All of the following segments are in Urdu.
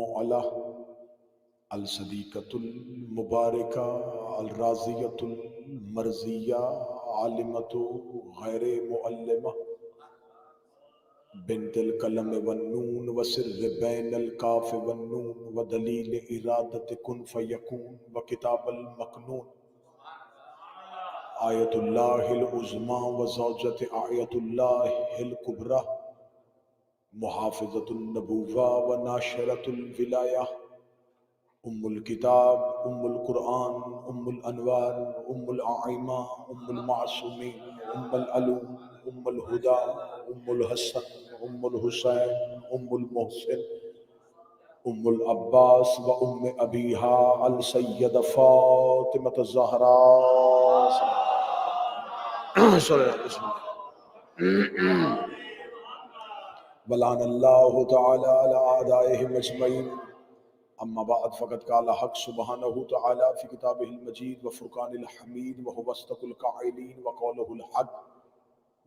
المعلى الصديقة المباركة الرازية المرزية عالمة غير معلمة بنت القلم والنون وسر بين الكاف والنون ودليل إرادة كن فيكون وكتاب المكنون آية الله العظمى وزوجة آية الله الكبرى محافظة النبوة وناشرة الولاية ام الکتاب ام القرآن ام الانوار ام الائمہ ام المعصومین ام العلوم ام الہدی ام الحسن ام الحسین ام المحسن ام العباس و ام ابیہا السیدہ فاطمہ الزہراء صلی اللہ علیہ وسلم ولعن اللہ تعالی علی اعدائهم اجمعین. اما بعد فقد قال حق سبحانہ تعالی فی کتابہ المجید وفرقان الحمید وهو اصدق القائلین وقولہ الحق.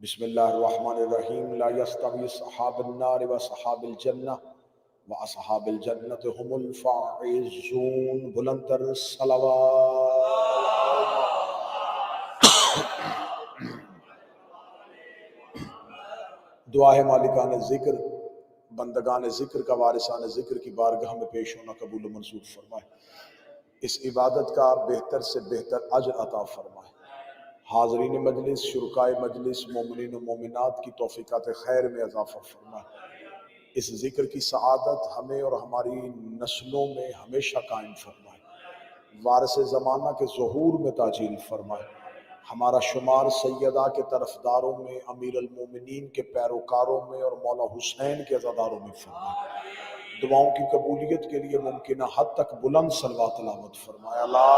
بسم اللہ الرحمن الرحیم. لا یستوی اصحاب النار واصحاب الجنہ واصحاب الجنۃ هم الفائزون. بلندتر صلوات. دعا ہے مالکان ذکر بندگان ذکر کا وارثان ذکر کی بارگاہ میں پیش ہونا قبول و منظور فرمائے. اس عبادت کا بہتر سے بہتر اجر عطا فرمائے. حاضرین مجلس، شرکائے مجلس، مومنین و مومنات کی توفیقات خیر میں اضافہ فرمائے. اس ذکر کی سعادت ہمیں اور ہماری نسلوں میں ہمیشہ قائم فرمائے. وارث زمانہ کے ظہور میں تاجیل فرمائے. ہمارا شمار سیدہ کے طرفداروں میں، امیر المومنین کے پیروکاروں میں اور مولا حسین کے عزاداروں میں فرمائے. دعاؤں کی قبولیت کے لیے ممکنہ حد تک بلند صلوات تلاوت فرمائے. اللہ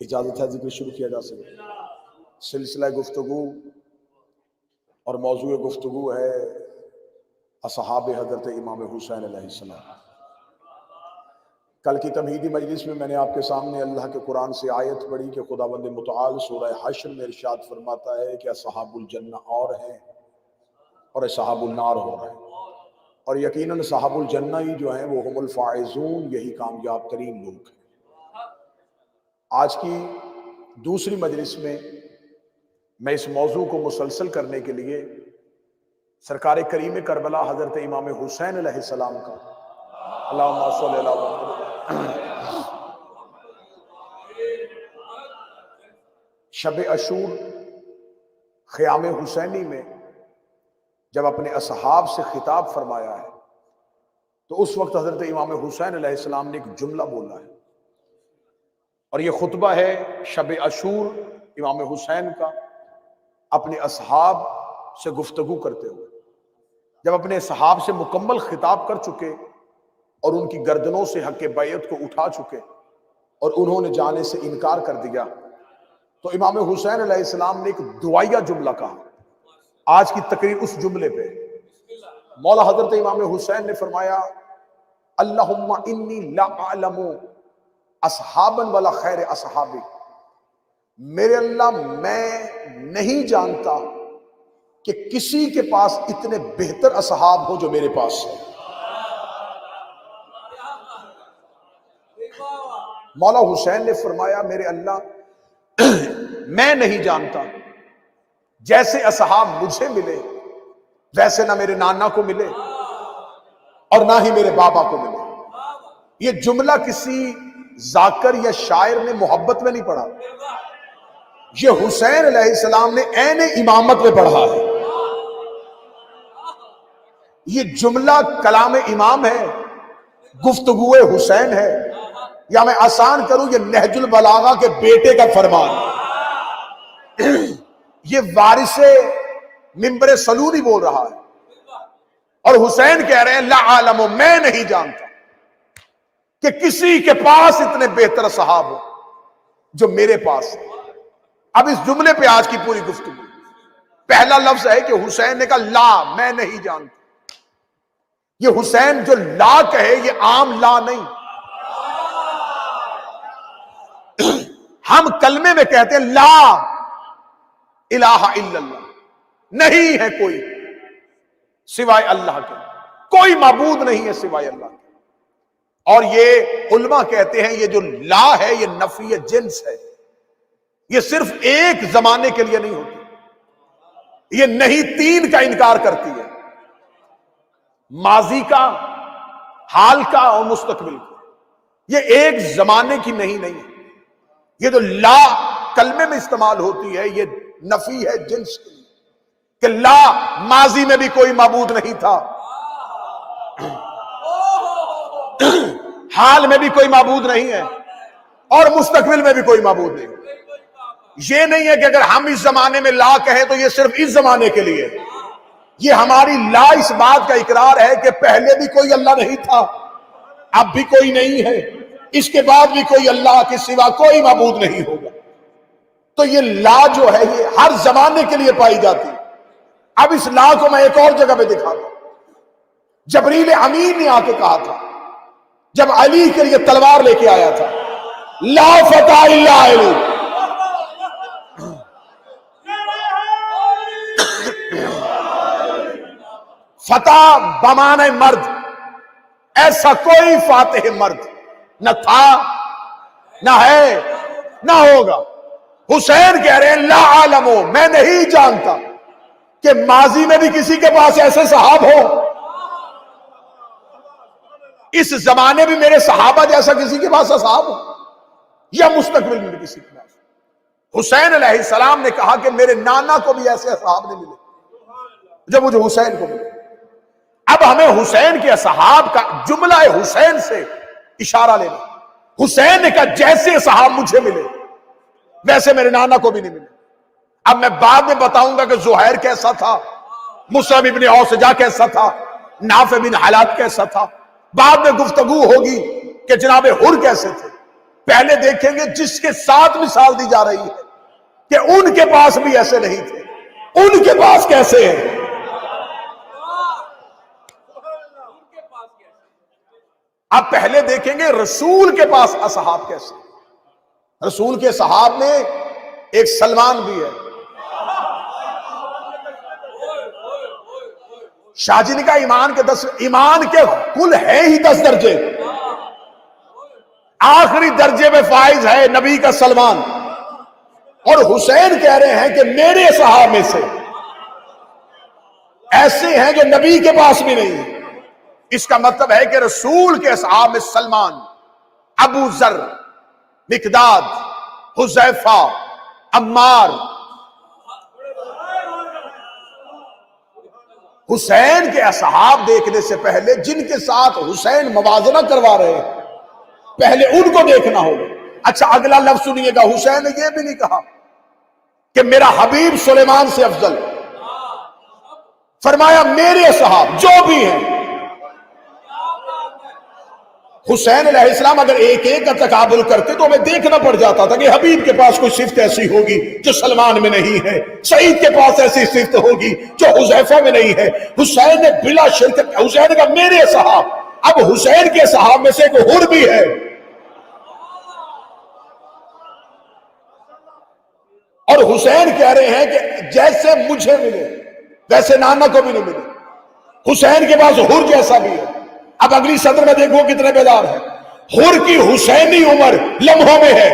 اجازت ہے ذکر شروع کیا جا سکے. سلسلہ گفتگو اور موضوع گفتگو ہے اصحاب حضرت امام حسین علیہ السلام. کل کی تمہیدی مجلس میں نے آپ کے سامنے اللہ کے قرآن سے آیت پڑھی کہ خداوند متعال سورہ حشر میں ارشاد فرماتا ہے کہ اصحاب الجنہ اور ہیں اور اصحاب النار ہو رہے ہیں، اور یقیناً اصحاب الجنہ ہی جو ہیں وہ هم الفائزون، یہی کامیاب ترین لوگ ہیں. آج کی دوسری مجلس میں میں اس موضوع کو مسلسل کرنے کے لیے سرکار کریم کربلا حضرت امام حسین علیہ السلام کا اللہم صلی اللہ علیہ وسلم شب عاشور خیام حسینی میں جب اپنے اصحاب سے خطاب فرمایا ہے تو اس وقت حضرت امام حسین علیہ السلام نے ایک جملہ بولا ہے، اور یہ خطبہ ہے شب عاشور امام حسین کا اپنے اصحاب سے گفتگو کرتے ہوئے. جب اپنے اصحاب سے مکمل خطاب کر چکے اور ان کی گردنوں سے حق بیعت کو اٹھا چکے اور انہوں نے جانے سے انکار کر دیا، تو امام حسین علیہ السلام نے ایک دعائیہ جملہ کہا. آج کی تقریر اس جملے پہ مولا حضرت امام حسین نے فرمایا اللہم انی لا اعلم اصحابا ولا خیر اصحابی. میرے اللہ میں نہیں جانتا کہ کسی کے پاس اتنے بہتر اصحاب ہو جو میرے پاس ہے. مولا حسین نے فرمایا میرے اللہ میں نہیں جانتا، جیسے اصحاب مجھے ملے ویسے نہ میرے نانا کو ملے اور نہ ہی میرے بابا کو ملے. یہ جملہ کسی ذاکر یا شاعر نے محبت میں نہیں پڑھا، یہ حسین علیہ السلام نے عین امامت میں پڑھا ہے. یہ جملہ کلام امام ہے، گفتگو حسین ہے، یا میں آسان کروں یہ نہج البلاغہ کے بیٹے کا فرمان. یہ وارث منبر سلوری بول رہا ہے اور حسین کہہ رہے ہیں لا عالم، میں نہیں جانتا کہ کسی کے پاس اتنے بہتر صحاب ہو جو میرے پاس ہے. اب اس جملے پہ آج کی پوری گفتگو. پہلا لفظ ہے کہ حسین نے کہا لا، میں نہیں جانتا. یہ حسین جو لا کہے یہ عام لا نہیں. ہم کلمے میں کہتے ہیں لا الہ الا اللہ، نہیں ہے کوئی سوائے اللہ کے، کوئی معبود نہیں ہے سوائے اللہ کے۔ اور یہ علماء کہتے ہیں یہ جو لا ہے یہ نفی جنس ہے، یہ صرف ایک زمانے کے لیے نہیں ہوتی، یہ نہیں تین کا انکار کرتی ہے، ماضی کا، حال کا اور مستقبل کا۔ یہ ایک زمانے کی نہیں ہے، یہ جو لا کلمے میں استعمال ہوتی ہے یہ نفی ہے جنس کے لیے، کہ لا ماضی میں بھی کوئی معبود نہیں تھا، حال میں بھی کوئی معبود نہیں ہے، اور مستقبل میں بھی کوئی معبود نہیں۔ یہ نہیں ہے کہ اگر ہم اس زمانے میں لا کہیں تو یہ صرف اس زمانے کے لیے، یہ ہماری لا اس بات کا اقرار ہے کہ پہلے بھی کوئی اللہ نہیں تھا، اب بھی کوئی نہیں ہے، اس کے بعد بھی کوئی اللہ کے سوا کوئی معبود نہیں ہوگا۔ تو یہ لا جو ہے یہ ہر زمانے کے لیے پائی جاتی ہے۔ اب اس لا کو میں ایک اور جگہ پہ دکھا دوں۔ جبریل امین نے آ کے کہا تھا جب علی کے لیے تلوار لے کے آیا تھا، لا فتح الا علی، فتح بمعنی مرد، ایسا کوئی فاتح مرد نہ تھا، نہ ہے، نہ ہوگا۔ حسین کہہ رہے ہیں لا عالمو، میں نہیں جانتا کہ ماضی میں بھی کسی کے پاس ایسے صحاب ہو، اس زمانے بھی میرے صحابہ جیسا کسی کے پاس صحاب ہو، یا مستقبل میں بھی کسی کے پاس۔ حسین علیہ السلام نے کہا کہ میرے نانا کو بھی ایسے اصحاب نہیں ملے جب مجھے حسین کو ملے۔ اب ہمیں حسین کے اصحاب کا جملہ حسین سے اشارہ لینا۔ حسین نے کہا جیسے اصحاب مجھے ملے ویسے میرے نانا کو بھی نہیں ملے۔ اب میں بعد میں بتاؤں گا کہ زہیر کیسا تھا، مصعب ابن اوسجہ کیسا تھا، نافع بن حالات کیسا تھا، بعد میں گفتگو ہوگی کہ جناب حر کیسے تھے۔ پہلے دیکھیں گے جس کے ساتھ مثال دی جا رہی ہے کہ ان کے پاس بھی ایسے نہیں تھے، ان کے پاس کیسے ہیں۔ اب پہلے دیکھیں گے رسول کے پاس اصحاب کیسے۔ رسول کے صحاب میں ایک سلمان بھی ہے۔ شاہ جی نے کہا ایمان کے کل ہے ہی 10 درجے، آخری درجے میں فائز ہے نبی کا سلمان، اور حسین کہہ رہے ہیں کہ میرے صحاب میں سے ایسے ہیں جو نبی کے پاس بھی نہیں ہیں۔ اس کا مطلب ہے کہ رسول کے صحاب میں سلمان، ابو ذر، مقداد، حذیفہ، عمار۔ حسین کے اصحاب دیکھنے سے پہلے جن کے ساتھ حسین موازنہ کروا رہے ہیں پہلے ان کو دیکھنا ہوگا۔ اچھا اگلا لفظ سنیے گا، حسین نے یہ بھی نہیں کہا کہ میرا حبیب سلیمان سے افضل، فرمایا میرے اصحاب جو بھی ہیں۔ حسین علیہ السلام اگر ایک ایک کا تقابل کرتے تو ہمیں دیکھنا پڑ جاتا تھا کہ حبیب کے پاس کوئی صفت ایسی ہوگی جو سلمان میں نہیں ہے، سعید کے پاس ایسی صفت ہوگی جو حذیفہ میں نہیں ہے۔ حسین نے بلا شرکت، حسین کا میرے صحاب، اب حسین کے صحاب میں سے ایک حر بھی ہے، اور حسین کہہ رہے ہیں کہ جیسے مجھے ملے ویسے نانا کو بھی نہیں ملے۔ حسین کے پاس حر جیسا بھی ہے۔ اب اگلی صدر میں دیکھو کتنے بیدار ہیں۔ حر کی حسینی عمر لمحوں میں ہے،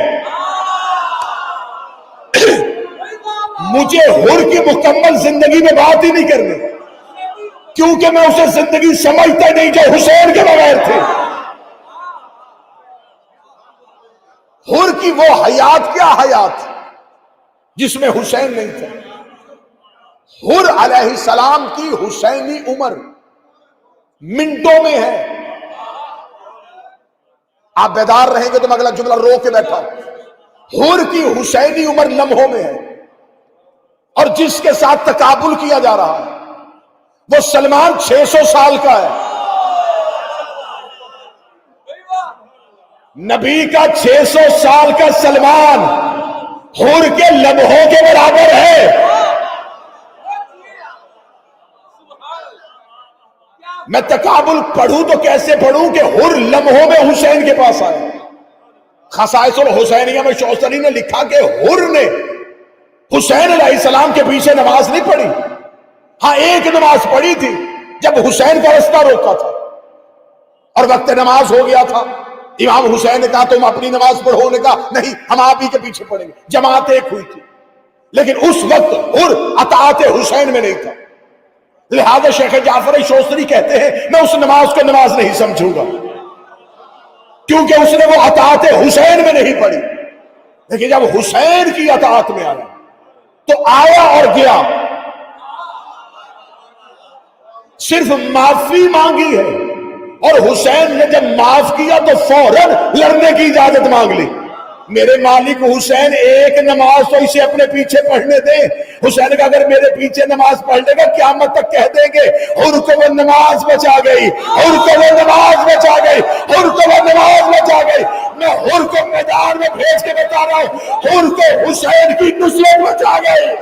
مجھے حر کی مکمل زندگی میں بات ہی نہیں کرنی، کیونکہ میں اسے زندگی سمجھتا نہیں جو حسین کے بغیر تھے۔ حر کی وہ حیات کیا حیات جس میں حسین نہیں تھا۔ حر علیہ السلام کی حسینی عمر منٹوں میں ہے۔ آپ بیدار رہیں گے تو میں اگلا جملہ رو کے بیٹھا ہوں۔ حر کی حسینی عمر لمحوں میں ہے، اور جس کے ساتھ تقابل کیا جا رہا ہے وہ سلمان 600 سال کا ہے۔ نبی کا 600 سال کا سلمان حر کے لمحوں کے برابر ہے۔ میں تقابل پڑھوں تو کیسے پڑھوں کہ حر لمحوں میں حسین کے پاس آئے۔ خصائص الحسینیہ میں شوستری نے لکھا کہ حر نے حسین علیہ السلام کے پیچھے نماز نہیں پڑھی، ہاں ایک نماز پڑھی تھی جب حسین کا رستہ روکا تھا اور وقت نماز ہو گیا تھا، امام حسین نے کہا تم اپنی نماز پڑھو، نے کہا نہیں ہم آپ ہی کے پیچھے پڑھیں گے، جماعت ایک ہوئی تھی، لیکن اس وقت حر اطاعت حسین میں نہیں تھا، لہذا شیخ جعفر شوستری کہتے ہیں میں اس نماز کو نماز نہیں سمجھوں گا کیونکہ اس نے وہ اطاعت حسین میں نہیں پڑھی، لیکن جب حسین کی اطاعت میں آیا تو آیا اور گیا، صرف معافی مانگی ہے، اور حسین نے جب معاف کیا تو فوراً لڑنے کی اجازت مانگ لی، میرے مالک حسین ایک نماز تو اسے اپنے پیچھے پڑھنے دیں، حسین کا اگر میرے پیچھے نماز پڑھ لے گا قیامت تک کہہ دیں گے حر کو وہ نماز بچا گئی، حر کو وہ نماز بچا گئی، حر کو وہ نماز بچا گئی، میں حر کو میدان میں بھیج کے بتا رہا ہوں حر کو حسین کی نصرت بچا گئی۔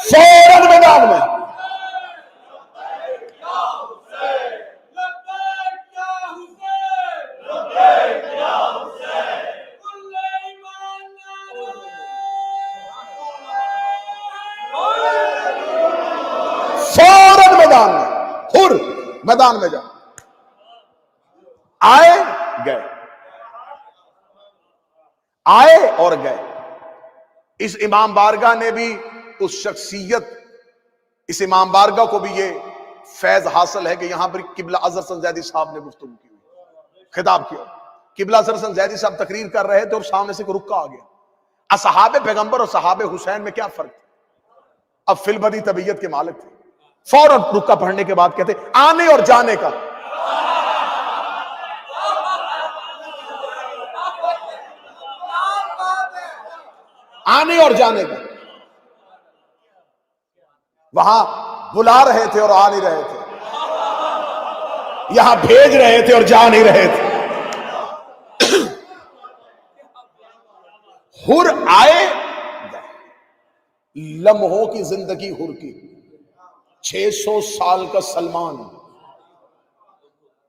فوراً میدان میں فوراً میدان میں حر میدان میں جا آئے گئے، آئے اور گئے۔ اس امام بارگاہ نے بھی اس شخصیت، اس امام بارگاہ کو بھی یہ فیض حاصل ہے کہ یہاں پر قبلہ اظہر حسن زیدی صاحب نے گفتگو کی ہوئی، خطاب کیا، قبلہ اظہر حسن زیدی صاحب تقریر کر رہے تھے اور سامنے سے کوئی رکا آ گیا، اصحاب پیغمبر اور صحاب حسین میں کیا فرق تھا؟ اب فی البدی طبیعت کے مالک تھے، فوراً رکا پڑھنے کے بعد کہتے آنے اور جانے کا، آنے اور جانے کا، وہاں بلا رہے تھے اور آ نہیں رہے تھے، یہاں بھیج رہے تھے اور جا نہیں رہے تھے۔ حر آئے لمحوں کی زندگی حر کی، 600 سال کا سلمان،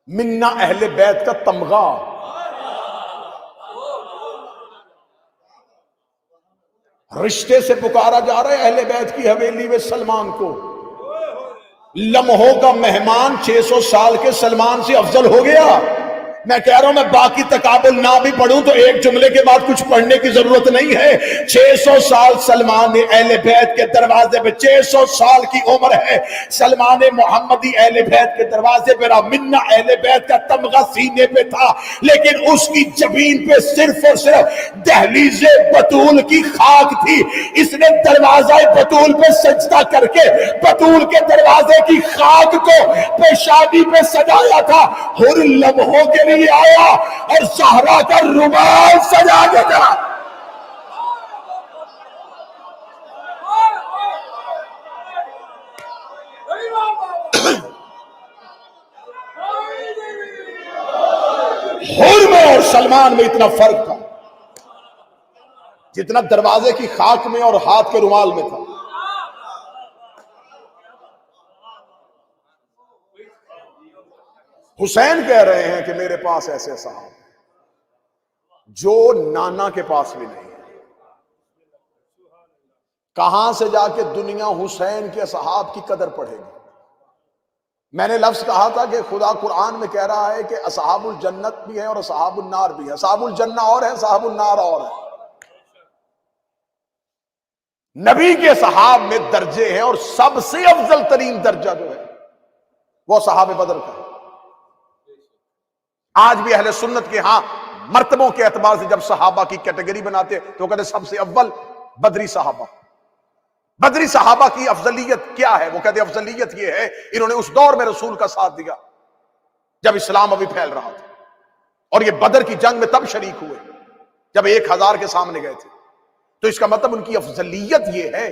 منا اہل بیت کا تمغہ، رشتے سے پکارا جا رہا ہے اہل بیت کی حویلی میں سلمان کو، لمحوں کا مہمان 600 سال کے سلمان سے افضل ہو گیا۔ میں کہہ رہا ہوں میں باقی تقابل نہ بھی پڑھوں تو ایک جملے کے بعد کچھ پڑھنے کی ضرورت نہیں ہے، 600 سال سلمان نے اہل بیت کے دروازے پہ، 600 سال کی عمر ہے سلمان محمدی اہل بیت کے دروازے پہ رہا، منا اہل بیت کا تمغہ سینے پہ تھا، لیکن اس کی جبین پہ صرف اور صرف دہلیز بطول کی خاک تھی، اس نے دروازہ بطول پہ سجدہ کر کے بطول کے دروازے کی خاک کو پیشانی پہ سجایا تھا، ہر لمحوں کے لیے آیا اور زہرا کا رومال سجا کے چلا۔ حر میں اور سلمان میں اتنا فرق تھا جتنا دروازے کی خاک میں اور ہاتھ کے رومال میں تھا۔ حسین کہہ رہے ہیں کہ میرے پاس ایسے صحابہ جو نانا کے پاس بھی نہیں، کہاں سے جا کے دنیا حسین کے اصحاب کی قدر پڑھے گی؟ میں نے لفظ کہا تھا کہ خدا قرآن میں کہہ رہا ہے کہ اصحاب الجنت بھی ہیں اور اصحاب النار بھی ہیں، اصحاب الجنہ اور ہیں، اصحاب النار اور ہیں۔ نبی کے صحاب میں درجے ہیں اور سب سے افضل ترین درجہ جو ہے وہ صحاب بدر کا ہے۔ آج بھی اہل سنت کے ہاں مرتبوں کے اعتبار سے جب صحابہ کی کیٹیگری بناتے تو وہ کہتے سب سے اول بدری صحابہ۔ بدری صحابہ کی افضلیت کیا ہے؟ وہ کہتے افضلیت یہ ہے انہوں نے اس دور میں رسول کا ساتھ دیا جب اسلام ابھی پھیل رہا تھا، اور یہ بدر کی جنگ میں تب شریک ہوئے جب 1000 کے سامنے گئے تھے، تو اس کا مطلب ان کی افضلیت یہ ہے،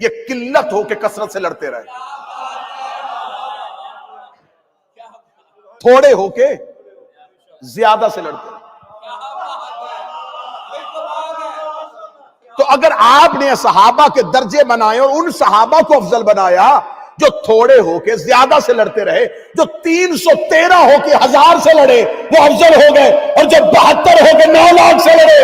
یہ قلت ہو کہ کثرت سے لڑتے رہے، تھوڑے ہو کے زیادہ سے لڑتے رہے۔ تو اگر آپ نے صحابہ کے درجے بنائے اور ان صحابہ کو افضل بنایا جو تھوڑے ہو کے زیادہ سے لڑتے رہے، جو 313 ہو کے 1000 سے لڑے وہ افضل ہو گئے، اور جو 72 ہو کے 9 لاکھ سے لڑے۔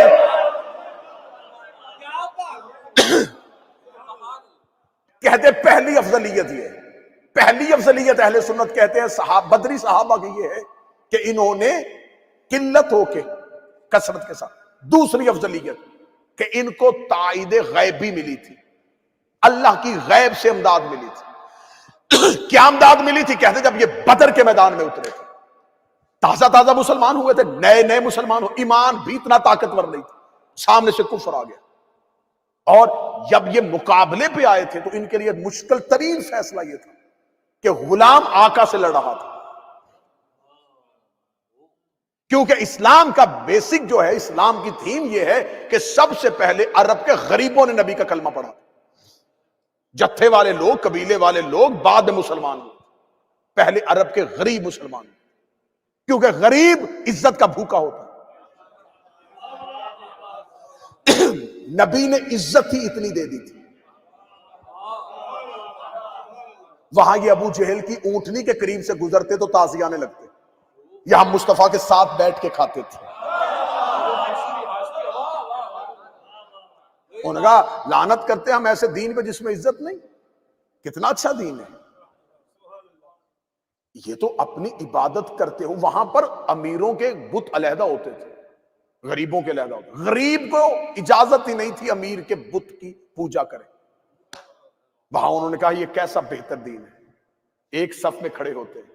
کہتے پہلی افضلیت یہ ہے، پہلی افضلیت اہل سنت کہتے ہیں بدری صحابہ کی یہ ہے کہ انہوں نے قلت ہو کے کثرت کے ساتھ۔ دوسری افضلیت کہ ان کو تائید غیبی ملی تھی، اللہ کی غیب سے امداد ملی تھی۔ کیا امداد ملی تھی؟ کہتے جب یہ بدر کے میدان میں اترے تھے، تازہ مسلمان ہوئے تھے، نئے مسلمان ہوئے، ایمان بھی اتنا طاقتور نہیں تھا، سامنے سے کفر آ گیا، اور جب یہ مقابلے پہ آئے تھے تو ان کے لیے مشکل ترین فیصلہ یہ تھا کہ غلام آقا سے لڑ رہا تھا، کیونکہ اسلام کا بیسک جو ہے، اسلام کی تھیم یہ ہے کہ سب سے پہلے عرب کے غریبوں نے نبی کا کلمہ پڑھا، جتھے والے لوگ، قبیلے والے لوگ بعد میں مسلمان ہوئے، پہلے عرب کے غریب مسلمان، کیونکہ غریب عزت کا بھوکا ہوتا ہے۔ نبی نے عزت ہی اتنی دے دی تھی، وہاں یہ ابو جہل کی اونٹنی کے قریب سے گزرتے تو تازیانے لگتے، یہاں مصطفیٰ کے ساتھ بیٹھ کے کھاتے تھے۔ انہوں نے کہا لعنت کرتے ہم ایسے دین پہ جس میں عزت نہیں، کتنا اچھا دین ہے یہ، تو اپنی عبادت کرتے ہو۔ وہاں پر امیروں کے بت علیحدہ ہوتے تھے، غریبوں کے علیحدہ ہوتے، غریب کو اجازت ہی نہیں تھی امیر کے بت کی پوجا کرے۔ وہاں انہوں نے کہا یہ کیسا بہتر دین ہے، ایک صف میں کھڑے ہوتے ہیں،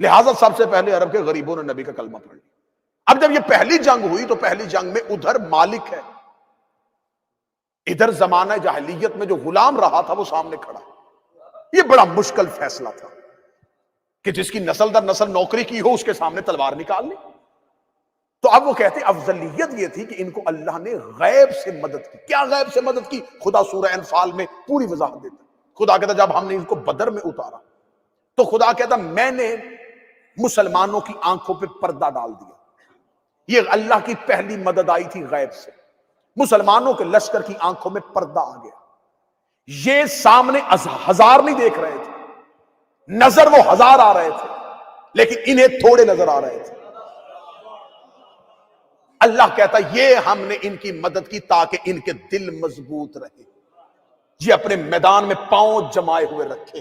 لہٰذا سب سے پہلے عرب کے غریبوں نے نبی کا کلمہ پڑھ لیا۔ اب جب یہ پہلی جنگ ہوئی تو پہلی جنگ میں ادھر مالک ہے، ادھر زمانہ جاہلیت میں جو غلام رہا تھا وہ سامنے کھڑا۔ یہ بڑا مشکل فیصلہ تھا کہ جس کی نسل در نسل نوکری کی ہو اس کے سامنے تلوار نکال لی۔ تو اب وہ کہتے افضلیت یہ تھی کہ ان کو اللہ نے غیب سے مدد کی۔ کیا غیب سے مدد کی؟ خدا سورہ انفال میں پوری وضاحت دیتا۔ خدا کہتا جب ہم نے ان کو بدر میں اتارا تو خدا کہتا میں نے مسلمانوں کی آنکھوں پہ پردہ ڈال دیا۔ یہ اللہ کی پہلی مدد آئی تھی غیب سے، مسلمانوں کے لشکر کی آنکھوں میں پردہ آ گیا۔ یہ سامنے 1000 نہیں دیکھ رہے تھے، نظر وہ 1000 آ رہے تھے، لیکن انہیں تھوڑے نظر آ رہے تھے۔ اللہ کہتا یہ ہم نے ان کی مدد کی تاکہ ان کے دل مضبوط رہے، یہ اپنے میدان میں پاؤں جمائے ہوئے رکھے،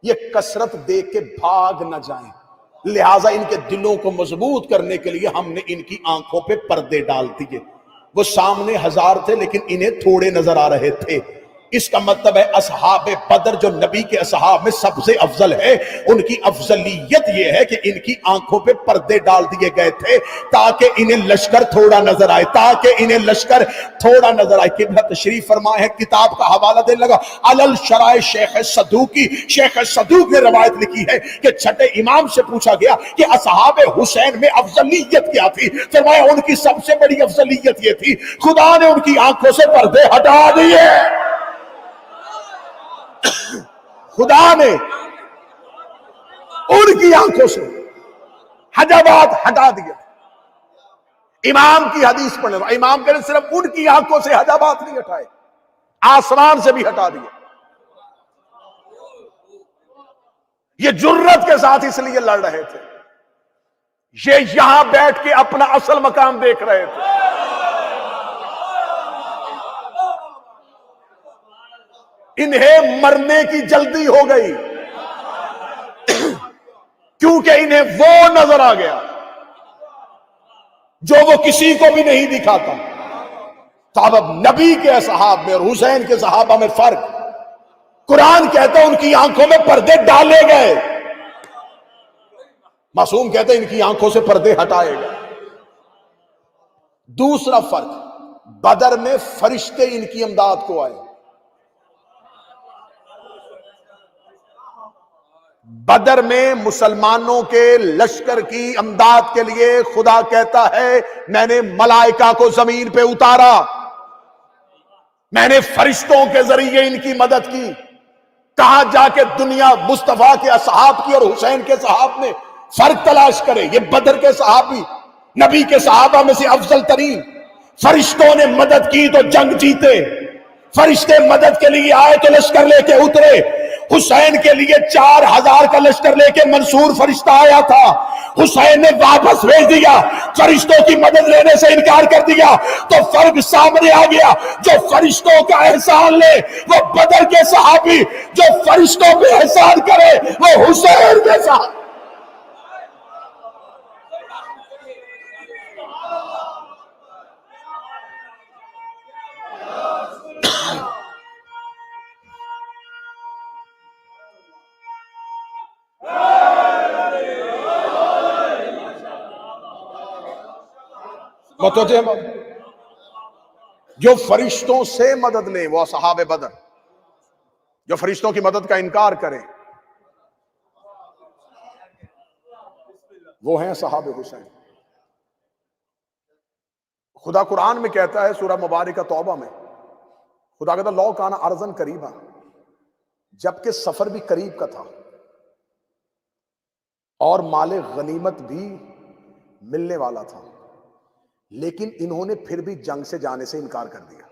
یہ کثرت دیکھ کے بھاگ نہ جائیں، لہٰذا ان کے دلوں کو مضبوط کرنے کے لیے ہم نے ان کی آنکھوں پہ پردے ڈال دیے۔ وہ سامنے 1000 تھے لیکن انہیں تھوڑے نظر آ رہے تھے۔ اس کا مطلب ہے اصحاب بدر جو نبی کے اصحاب میں سب سے افضل ہے، ان کی افضلیت یہ ہے کہ ان کی آنکھوں پہ پردے ڈال دیے گئے تھے تاکہ انہیں لشکر تھوڑا نظر آئے، تاکہ انہیں لشکر تھوڑا نظر آئے۔ قبلہ تشریف فرمائے ہیں، کتاب کا حوالہ دینے لگا، علل شرائع شیخ صدوقی، شیخ صدوق نے روایت لکھی ہے کہ چھٹے امام سے پوچھا گیا کہ اصحاب حسین میں افضلیت کیا تھی؟ فرمایا ان کی سب سے بڑی افضلیت یہ تھی خدا نے ان کی آنکھوں سے پردے ہٹا دیے، خدا نے ان کی آنکھوں سے حجابات ہٹا دیا۔ امام کی حدیث پڑھنے والا امام کہتے صرف ان کی آنکھوں سے حجابات نہیں ہٹائے، آسمان سے بھی ہٹا دیا۔ یہ جرت کے ساتھ اس لیے لڑ رہے تھے، یہ یہاں بیٹھ کے اپنا اصل مقام دیکھ رہے تھے۔ انہیں مرنے کی جلدی ہو گئی کیونکہ انہیں وہ نظر آ گیا جو وہ کسی کو بھی نہیں دکھاتا۔ تو اب نبی کے اصحاب میں اور حسین کے صحابہ میں فرق، قرآن کہتا ہے ان کی آنکھوں میں پردے ڈالے گئے، معصوم کہتے ہیں ان کی آنکھوں سے پردے ہٹائے گئے۔ دوسرا فرق، بدر میں فرشتے ان کی امداد کو آئے۔ بدر میں مسلمانوں کے لشکر کی امداد کے لیے خدا کہتا ہے میں نے ملائکہ کو زمین پہ اتارا، میں نے فرشتوں کے ذریعے ان کی مدد کی۔ کہاں جا کے دنیا مصطفیٰ کے اصحاب کی اور حسین کے صحاب میں فرق تلاش کرے؟ یہ بدر کے صحابی نبی کے صحابہ میں سے افضل ترین، فرشتوں نے مدد کی تو جنگ جیتے، فرشتے مدد کے لیے آئے تو لشکر لے کے اترے۔ حسین کے لیے 4000 کا لشکر لے کے منصور فرشتہ آیا تھا، حسین نے واپس بھیج دیا، فرشتوں کی مدد لینے سے انکار کر دیا، تو فرق سامنے آ گیا۔ جو فرشتوں کا احسان لے وہ بدر کے صحابی، جو فرشتوں پہ احسان کرے وہ حسین کے صحابی۔ متوجہ ہیں؟ جو فرشتوں سے مدد لیں وہ اصحاب بدر، جو فرشتوں کی مدد کا انکار کریں وہ ہیں اصحاب حسین۔ خدا قرآن میں کہتا ہے سورہ مبارکہ توبہ میں، خدا کہتا لو کانا ارضن قریبا، جبکہ سفر بھی قریب کا تھا اور مال غنیمت بھی ملنے والا تھا، لیکن انہوں نے پھر بھی جنگ سے جانے سے انکار کر دیا۔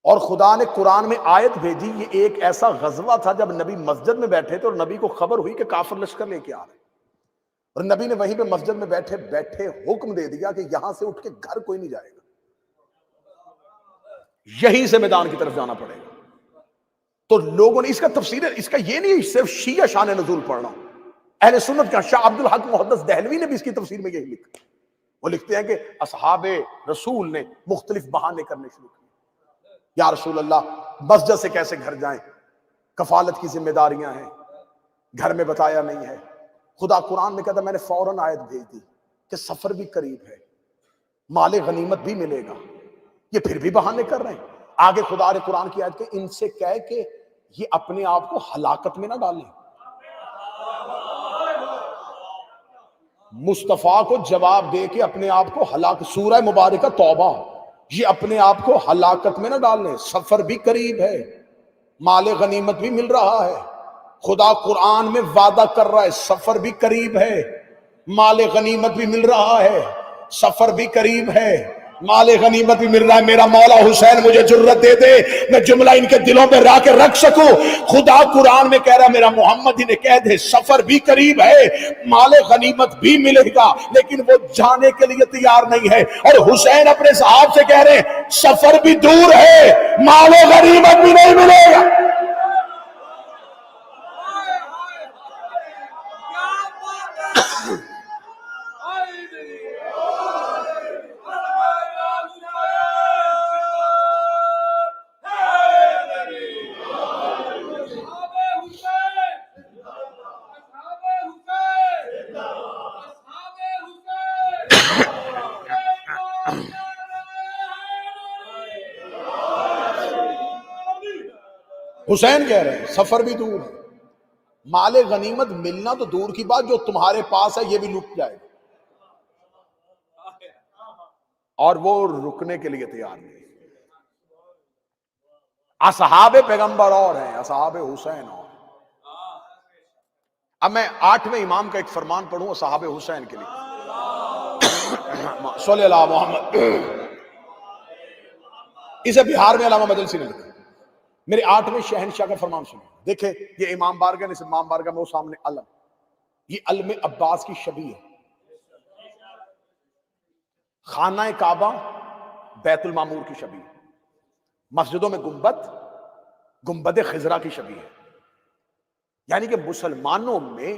اور خدا نے قرآن میں آیت بھیجی، یہ ایک ایسا غزوہ تھا جب نبی مسجد میں بیٹھے تھے اور نبی کو خبر ہوئی کہ کافر لشکر لے کے آ رہے، اور نبی نے وہیں پہ مسجد میں بیٹھے بیٹھے حکم دے دیا کہ یہاں سے اٹھ کے گھر کوئی نہیں جائے گا، یہیں سے میدان کی طرف جانا پڑے گا۔ تو لوگوں نے اس کا تفسیر، اس کا یہ نہیں صرف شیعہ شان نزول پڑھنا، اہل سنت کا شاہ عبد الحق محدث دہلوی نے بھی اس کی تفسیر میں یہی لکھا۔ وہ لکھتے ہیں کہ اصحاب رسول نے مختلف بہانے کرنے شروع کیے، یا رسول اللہ مسجد سے کیسے گھر جائیں، کفالت کی ذمہ داریاں ہیں، گھر میں بتایا نہیں ہے۔ خدا قرآن میں کہتا میں نے فوراً آیت بھیج دی کہ سفر بھی قریب ہے، مال غنیمت بھی ملے گا، یہ پھر بھی بہانے کر رہے ہیں۔ آگے خدا نے قرآن کی آیت کہ ان سے کہے کہ یہ اپنے آپ کو ہلاکت میں نہ ڈالیں۔ مصطفیٰ کو جواب دے کے اپنے آپ کو ہلاکت، سورہ مبارکہ توبہ، یہ اپنے آپ کو ہلاکت میں نہ ڈالیں، سفر بھی قریب ہے، مال غنیمت بھی مل رہا ہے۔ خدا قرآن میں وعدہ کر رہا ہے سفر بھی قریب ہے، مال غنیمت بھی مل رہا ہے، سفر بھی قریب ہے، مال غنیمت بھی مل رہا ہے۔ میرا مولا حسین مجھے جرت دے دے میں جملہ ان کے دلوں میں لا کے رکھ سکوں۔ خدا قرآن میں کہہ رہا ہے میرا محمد انہیں کہہ دے سفر بھی قریب ہے، مال غنیمت بھی ملے گا، لیکن وہ جانے کے لیے تیار نہیں ہے۔ اور حسین اپنے صحاب سے کہہ رہے ہیں سفر بھی دور ہے، مال غنیمت بھی نہیں ملے گا۔ حسین کہہ رہے ہیں سفر بھی دور ہے، مال غنیمت ملنا تو دور کی بات، جو تمہارے پاس ہے یہ بھی لٹ جائے گا، اور وہ رکنے کے لیے تیار نہیں۔ اصحاب پیغمبر اور ہیں، اصحاب حسین اور۔ اب میں 8ویں امام کا ایک فرمان پڑھوں اصحاب حسین کے لیے، صلی اللہ محمد۔ اسے بہار میں علامہ مجلسی نے لکھا، میرے 8ویں شہنشاہ کا فرمان سنیں۔ دیکھیں یہ امام بارگاہ، اس امام بارگاہ میں وہ سامنے علم، یہ علم عباس کی شبیہ ہے۔ خانہ کعبہ بیت المعمور کی شبیہ ہے، مسجدوں میں گنبد خضرا کی شبیہ ہے۔ یعنی کہ مسلمانوں میں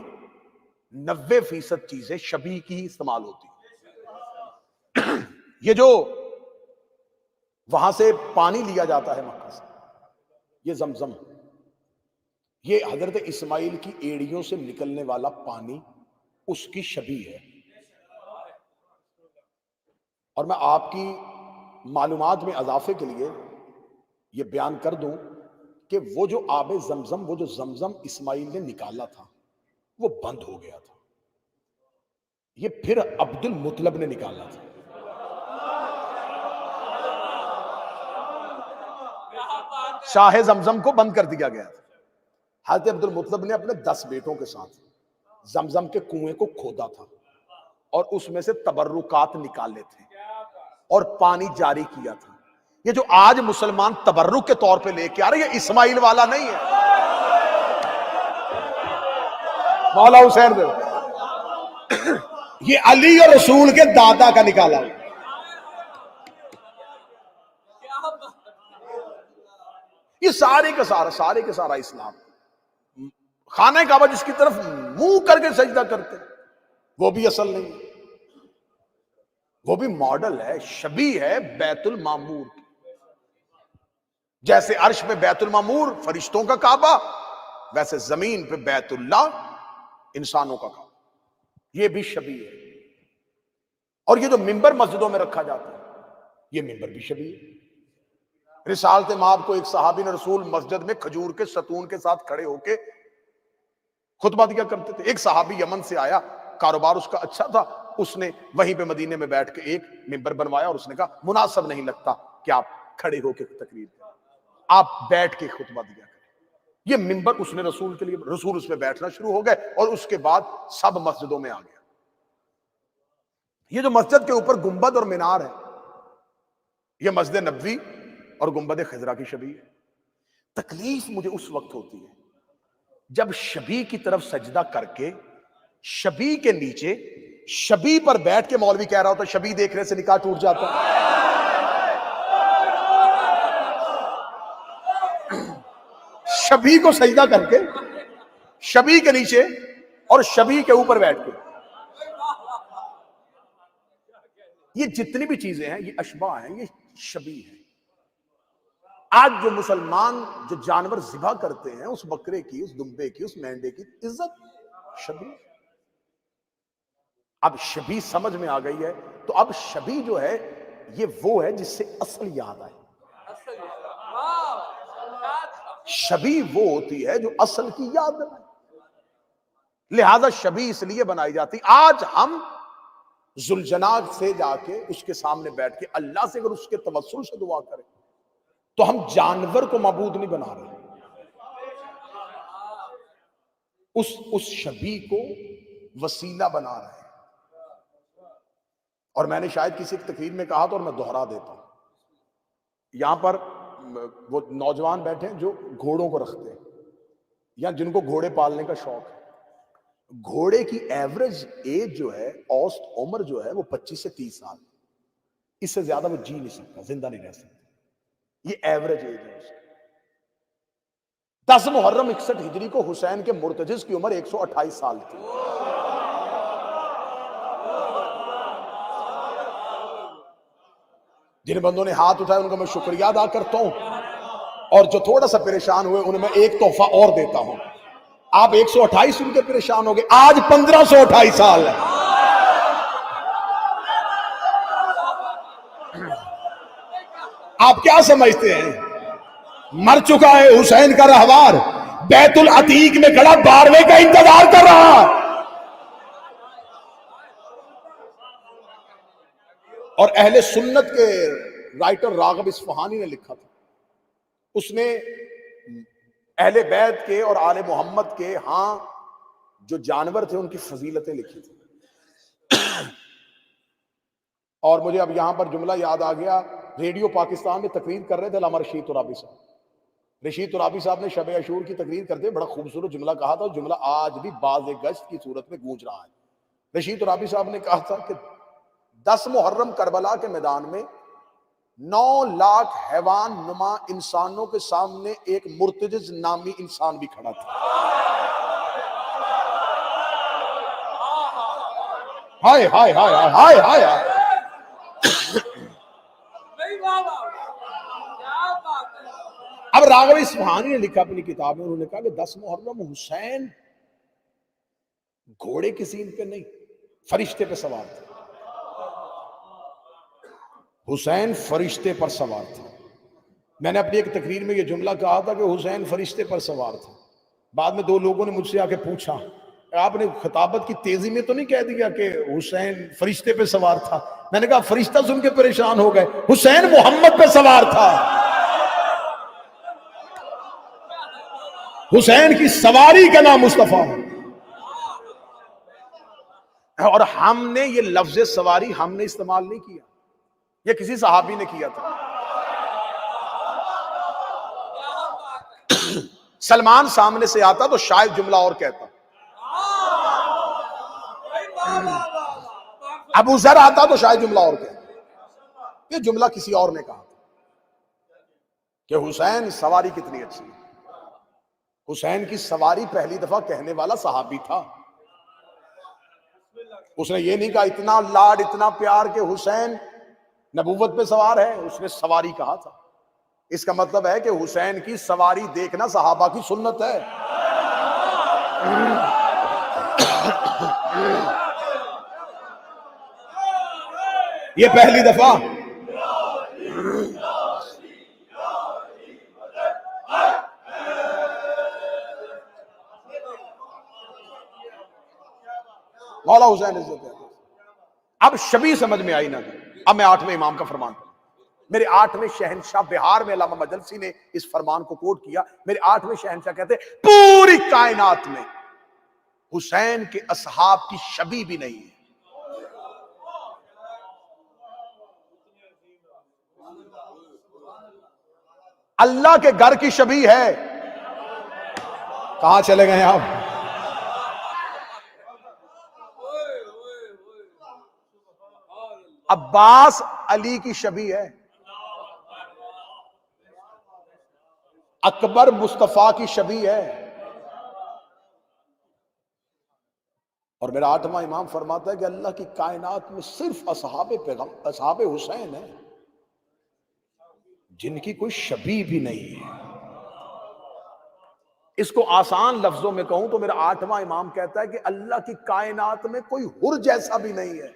90% چیزیں شبیہ کی استعمال ہوتی ہیں۔ یہ جو وہاں سے پانی لیا جاتا ہے مکہ سے، یہ زمزم، یہ حضرت اسماعیل کی ایڑیوں سے نکلنے والا پانی اس کی شبیہ ہے۔ اور میں آپ کی معلومات میں اضافے کے لیے یہ بیان کر دوں کہ وہ جو آب زمزم، وہ جو زمزم اسماعیل نے نکالا تھا وہ بند ہو گیا تھا، یہ پھر عبد المطلب نے نکالا تھا۔ شاہ زمزم کو بند کر دیا گیا تھا۔ حضرت عبد المطلب نے اپنے 10 بیٹوں کے ساتھ زمزم کے کنویں کو کھودا تھا اور اس میں سے تبرکات نکالے تھے اور پانی جاری کیا تھا۔ یہ جو آج مسلمان تبرک کے طور پہ لے کے آ رہے یہ اسماعیل والا نہیں ہے، مولا حسین دے یہ علی اور رسول کے دادا کا نکالا ہوا۔ یہ سارے کا سارا اسلام، خانہ کعبہ جس کی طرف منہ کر کے سجدہ کرتے وہ بھی اصل نہیں ہے، وہ بھی ماڈل ہے، شبیہ ہے بیت المعمور کی۔ جیسے عرش پہ بیت المعمور فرشتوں کا کعبہ، ویسے زمین پہ بیت اللہ انسانوں کا کعبہ، یہ بھی شبیہ ہے۔ اور یہ جو منبر مسجدوں میں رکھا جاتا ہے یہ منبر بھی شبیہ ہے۔ رسالت مآب کو ایک صحابی نے رسول مسجد میں کھجور کے ستون کے ساتھ کھڑے ہو کے خطبہ دیا کرتے تھے۔ ایک صحابی یمن سے آیا، کاروبار اس کا اچھا تھا، اس نے وہیں پہ مدینے میں بیٹھ کے ایک منبر بنوایا اور اس نے کہا مناسب نہیں لگتا کہ آپ کھڑے ہو کے تقریر کریں، آپ بیٹھ کے خطبہ دیا کریں۔ یہ منبر اس نے رسول کے لیے، رسول اس میں بیٹھنا شروع ہو گئے اور اس کے بعد سب مسجدوں میں آ گیا۔ یہ جو مسجد کے اوپر گنبد اور مینار ہے یہ مسجد نبوی اور گنبد خضرا کی شبیہ ہے۔ تکلیف مجھے اس وقت ہوتی ہے جب شبیہ کی طرف سجدہ کر کے شبیہ کے نیچے شبیہ پر بیٹھ کے مولوی کہہ رہا ہوتا شبیہ دیکھنے سے نکاح ٹوٹ جاتا ہے۔ شبیہ کو سجدہ کر کے شبیہ کے نیچے اور شبیہ کے اوپر بیٹھ کے، یہ جتنی بھی چیزیں ہیں یہ اشباہ ہیں، یہ شبیہ ہیں۔ آج جو مسلمان جو جانور ذبح کرتے ہیں، اس بکرے کی، اس دمبے کی، اس مینڈے کی عزت شبیہ، اب شبیہ سمجھ میں آ گئی ہے تو اب شبیہ جو ہے یہ وہ ہے جس سے اصل یاد آئے۔ شبیہ وہ ہوتی ہے جو اصل کی یاد آئے، لہذا شبیہ اس لیے بنائی جاتی۔ آج ہم ذوالجناح سے جا کے اس کے سامنے بیٹھ کے اللہ سے اگر اس کے توسل سے دعا کریں تو ہم جانور کو معبود نہیں بنا رہے، اس شبیہ کو وسیلہ بنا رہے ہیں۔ اور میں نے شاید کسی تقریر میں کہا تو اور میں دہرا دیتا ہوں، یہاں پر وہ نوجوان بیٹھے ہیں جو گھوڑوں کو رکھتے ہیں یا جن کو گھوڑے پالنے کا شوق ہے۔ گھوڑے کی ایوریج ایج جو ہے، اوسط عمر جو ہے وہ 25 سے 30 سال، اس سے زیادہ وہ جی نہیں سکتا، زندہ نہیں رہ سکتا، یہ ایوریج ایج ہے اس کی۔ 10 محرم 61 ہجری کو حسین کے مرتجز کی عمر 128 سال تھی۔ جن بندوں نے ہاتھ اٹھائے ان کا میں شکریہ ادا کرتا ہوں، اور جو تھوڑا سا پریشان ہوئے انہیں میں ایک تحفہ اور دیتا ہوں۔ آپ 128 ان کے پریشان ہو گئے، آج 1528 سال ہے۔ آپ کیا سمجھتے ہیں مر چکا ہے حسین کا رہوار، بیت العتیق میں کھڑا 12ویں کا انتظار کر رہا۔ اور اہل سنت کے رائٹر راغب اصفہانی نے لکھا تھا، اس نے اہل بیت کے اور آل محمد کے ہاں جو جانور تھے ان کی فضیلتیں لکھی تھی۔ اور مجھے اب یہاں پر جملہ یاد آ گیا، ریڈیو پاکستان میں تقریر کر رہے تھے علامہ رشید ترابی صاحب۔ رشید ترابی صاحب نے شب عاشور کی تقریر کرتے بڑا خوبصورت جملہ کہا تھا، جملہ آج بھی باز گشت کی صورت میں گونج رہا ہے۔ رشید ترابی صاحب نے کہا تھا کہ 10 محرم کربلا کے میدان میں 9 لاکھ حیوان نما انسانوں کے سامنے ایک مرتجز نامی انسان بھی کھڑا تھا۔ ہائے ہائے ہائے ہائے ہائے ہائے۔ اب راغب اصفہانی نے لکھا اپنی کتاب میں، انہوں نے کہا کہ 10 محرم حسین گھوڑے کی سین پہ نہیں، فرشتے پہ سوار تھا۔ حسین فرشتے پر سوار تھا۔ میں نے اپنی ایک تقریر میں یہ جملہ کہا تھا کہ حسین فرشتے پر سوار تھا۔ بعد میں 2 لوگوں نے مجھ سے آ کے پوچھا آپ نے خطابت کی تیزی میں تو نہیں کہہ دیا کہ حسین فرشتے پہ سوار تھا؟ میں نے کہا فرشتہ سن کے پریشان ہو گئے، حسین محمد پہ سوار تھا۔ حسین کی سواری کا نام مصطفیٰ ہے۔ اور ہم نے یہ لفظ سواری ہم نے استعمال نہیں کیا، یہ کسی صحابی نے کیا تھا۔ سلمان سامنے سے آتا تو شاید جملہ اور کہتا، ابو ذر آتا تو شاید جملہ اور کہتا، یہ جملہ کسی اور نے کہا کہ حسین سواری کتنی اچھی ہے۔ حسین کی سواری پہلی دفعہ کہنے والا صحابی تھا، اس نے یہ نہیں کہا اتنا لاڈ اتنا پیار کہ حسین نبوت پہ سوار ہے، اس نے سواری کہا تھا۔ اس کا مطلب ہے کہ حسین کی سواری دیکھنا صحابہ کی سنت ہے۔ یہ پہلی دفعہ مولا حسین عزت ہے۔ اب شبیہ سمجھ میں آئی نہ، اب میں 8ویں امام کا فرمان پڑھوں۔ میرے 8ویں شہنشاہ، بہار میں علامہ مجلسی نے اس فرمان کو کوٹ کیا، میرے 8ویں شہنشاہ کہتے ہیں پوری کائنات میں حسین کے اصحاب کی شبیہ بھی نہیں ہے۔ اللہ کے گھر کی شبیہ ہے۔ کہاں چلے گئے آپ؟ عباس علی کی شبیہ ہے، اکبر مصطفیٰ کی شبیہ ہے۔ اور میرا 8واں امام فرماتا ہے کہ اللہ کی کائنات میں صرف اصحاب حسین ہیں جن کی کوئی شبیہ بھی نہیں ہے۔ اس کو آسان لفظوں میں کہوں تو میرا 8واں امام کہتا ہے کہ اللہ کی کائنات میں کوئی حر جیسا بھی نہیں ہے۔